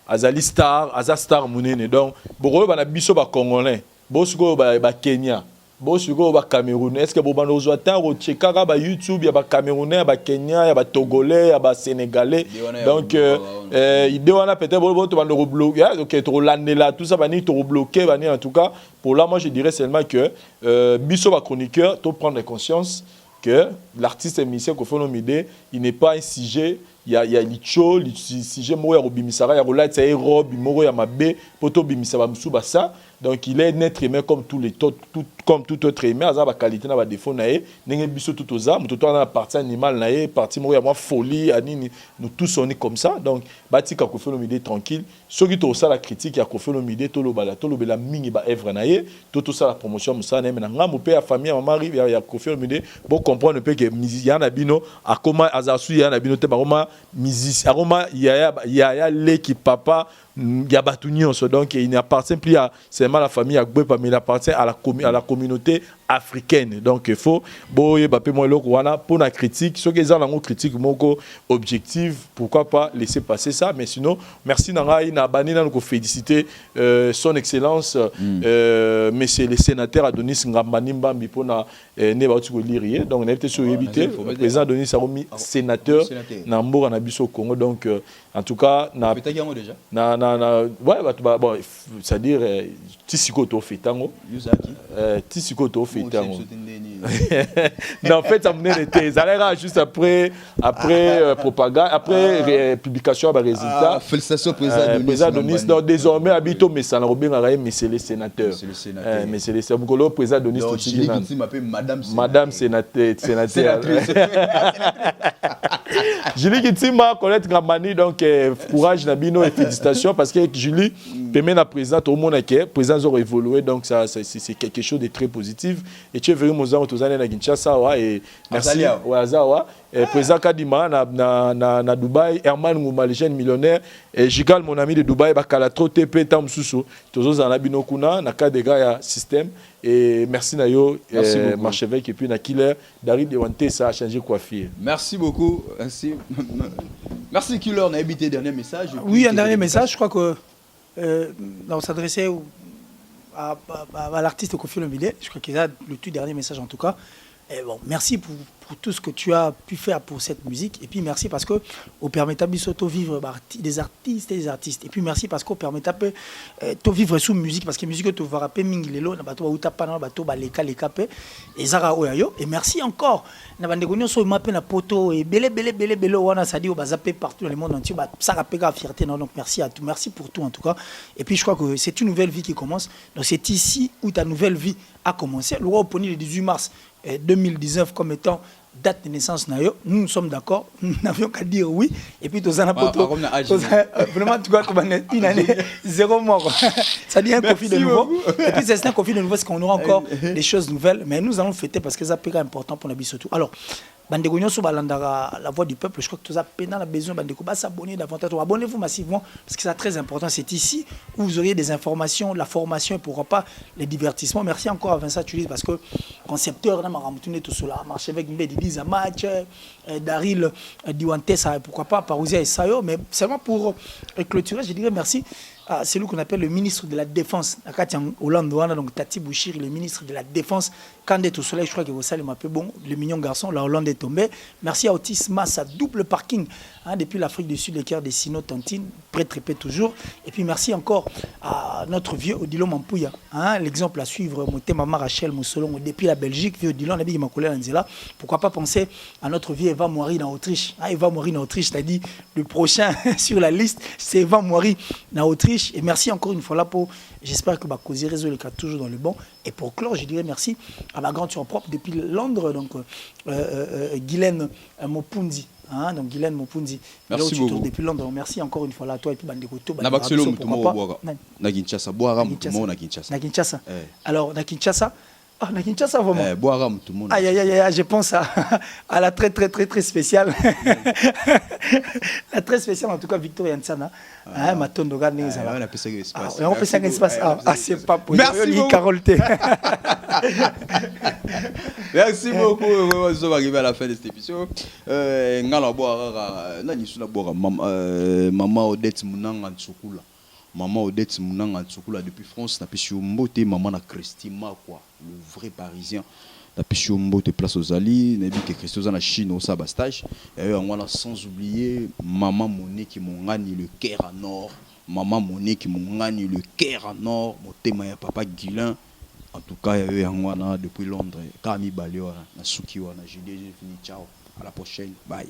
Speaker 2: azali star munene donc boro bana biso ba congolais bosuko ba Kenya bosuko ba Cameroun est-ce que bobana ozwata ro chekaka ba YouTube ya ba Camerounais ba Kenya ya ba Togolais ya ba Sénégalais donc idée wana peut-être bo to bana rebloquer OK to landela tout ça bani to rebloquer bani en tout cas pour là moi je dirais seulement que biso ba chroniqueur to prendre conscience que l'artiste et musicien Koffi Olomide il n'est pas un sujet il y a licho sujet moro ya robimisara ya rola tsa rob moro ya mabe poto bimisaba musuba ça donc il est un être humain comme tous les comme tout autre humain azaba qualité na ba défaut na ye ndenge biso tout oza muto to na partie animale na ye partie moro ya moi folie anini nous tous on est comme ça donc batika Koffi Olomide tranquille soki to ça la critique ya Koffi Olomide to lobela mingi ba œuvre na ye to ça la promotion musa na na ngamu pe ya famille ya mari ya Koffi Olomide bon comprendre pe que ya na bino akoma azasu ya na bino te ba musicien aroma yaya leki papa ya batu nyonso donc il n'appartient plus à seulement la famille Agbepa mais il appartient à la communauté africaine donc il faut boye ba pe mo loko wana pour la critique ce que les gens critique moko objective pourquoi pas laisser passer ça mais sinon merci nangai na bani na ko féliciter son excellence monsieur le sénateur Adonis Ngambanimba mipona ne ba tu ko lire donc on a été sur éviter le président Adonis Saromi sénateur na mboka na biso Congo donc en tout cas na
Speaker 5: déjà
Speaker 2: ouais bon c'est-à-dire tisiko to fetango tisiko to fetango non en fait ça menait l'été ça allait juste après propagande après publication des résultats
Speaker 5: félicitations président
Speaker 2: Denis donc désormais habito mais ça n'a pas monsieur le sénateur monsieur le sénateur président Denis
Speaker 5: qui m'appelle
Speaker 2: madame sénatrice Julie Kitima Colette Ngambani donc courage Nabino et félicitations parce que Julie permet la présidente au monde qui présidents ont évolué donc ça c'est quelque chose de très positif et tu es venu aux années à Kinshasa et merci Wazawa président Kadima na Dubaï Herman Ngouma le jeune millionnaire et Jigal mon ami de Dubaï bakala trop TP tam susu tous en abino kuna na ka de gars système et merci Nayo Marchevêque et puis na Killer David Dewante ça a changé coiffure.
Speaker 5: Merci beaucoup. Merci Killer, on a évité dernier message.
Speaker 6: Oui, un dernier message, je crois que on s'adressait à l'artiste Koffi Olomide, je crois qu'il a le tout dernier message en tout cas. Et bon, merci pour tout ce que tu as pu faire pour cette musique. Et puis merci parce que au permet de vivre des artistes et des artistes. Et puis merci parce qu'au permet de vivre sous musique parce que musique tu vas rapper mingilelo na bato uta pana bato baleka lekape et zara oyayo. Et merci encore na bande konyo so mape na poto et belé wana ça dit au bazapé partout dans le monde entier ba ça rappelle la fierté non donc merci à tout, merci pour tout en tout cas. Et puis je crois que c'est une nouvelle vie qui commence. Donc c'est ici où ta nouvelle vie a commencé. Le roi au le 18 mars 2019 comme étant date de naissance nayo, nous sommes d'accord, nous n'avions qu'à dire oui et puis tous en vraiment tu vois une année 0 mois ça dit un conflit de nouveau et puis c'est un conflit de nouveau parce qu'on aura encore des choses nouvelles mais nous allons fêter parce que ça c'est important pour nous surtout. Alors Bandeko Nyonso balandara la voix du peuple, je crois que tous a besoin Bandeko s'abonner davantage, abonnez-vous massivement parce que c'est très important, c'est ici où vous auriez des informations, la formation et pourquoi pas les divertissements. Merci encore à Vincent Tulis parce que concepteur na maramutune tout cela, marché avec Mbedi match Daryl Diwanté ça pourquoi pas Parousia et Sayo mais seulement pour clôturer, je dirais merci à celui qu'on appelle le ministre de la Défense, Hollande, donc Tati Bouchir, le ministre de la Défense, Kandé au soleil, je crois que vous savez, m'a peu bon, le mignon garçon, la Hollande est tombée. Merci à Otis Massa, double parking, depuis l'Afrique du Sud, les cœurs des Sino Tantine, prêt trépé toujours. Et puis merci encore à notre vieux Odilon Mampouya, l'exemple à suivre, Moté Mama Rachel Moussolon, depuis la Belgique, vieux Odilon, Nabi Makoulé Lanzela. Pourquoi pas penser à notre vieux Eva Moiri en Autriche. Eva Moiri en Autriche, c'est-à-dire le prochain sur la liste, c'est Eva Moiri en Autriche. Et merci encore une fois là pour, j'espère que Bakosi réseau le cas toujours dans le bon. Et pour clore, je dirais merci à ma grande sur propre depuis Londres, donc Guylaine Mopunzi. Donc Guylaine Mopunzi.
Speaker 5: Merci beaucoup.
Speaker 6: Depuis Londres, merci encore une fois là à toi et puis Bandekoto.
Speaker 5: Na Baxelo Mutumo na Kinshasa, Boara Mutumo na Kinshasa.
Speaker 6: Na Kinshasa. Alors na Kinshasa. Ah, na Kinshasa vraiment.
Speaker 5: Boara Mutumo.
Speaker 6: Aïe aïe aïe, je pense à la très spéciale. La très spéciale en tout cas Victoria Nsana. Matondo Gane ça va.
Speaker 5: On appelle ça espace.
Speaker 6: On fait ça espace. Ah, c'est pas possible.
Speaker 5: Merci beaucoup.
Speaker 6: Carole T.
Speaker 5: Merci beaucoup. Nous sommes arrivés à la fin de cette émission. Ngala boara na nisuna boara maman Odette Munanga Ntsukula. Maman Odette Munanga Ntsukula depuis France na pesi mbote maman na Christima quoi, le vrai parisien. La Pichombo te place aux alliés, n'a dit que Christos en Chine au sabastage. Et on a sans oublier Maman Monet qui m'ont gagné le Caire à Nord. Maman Monet qui m'ont gagné le Caire à Nord. Mon thème est Papa Guilin. En tout cas, il y a eu depuis Londres. Camille Baléo, Nasuki, Julien, fini. Ciao. À la prochaine. Bye.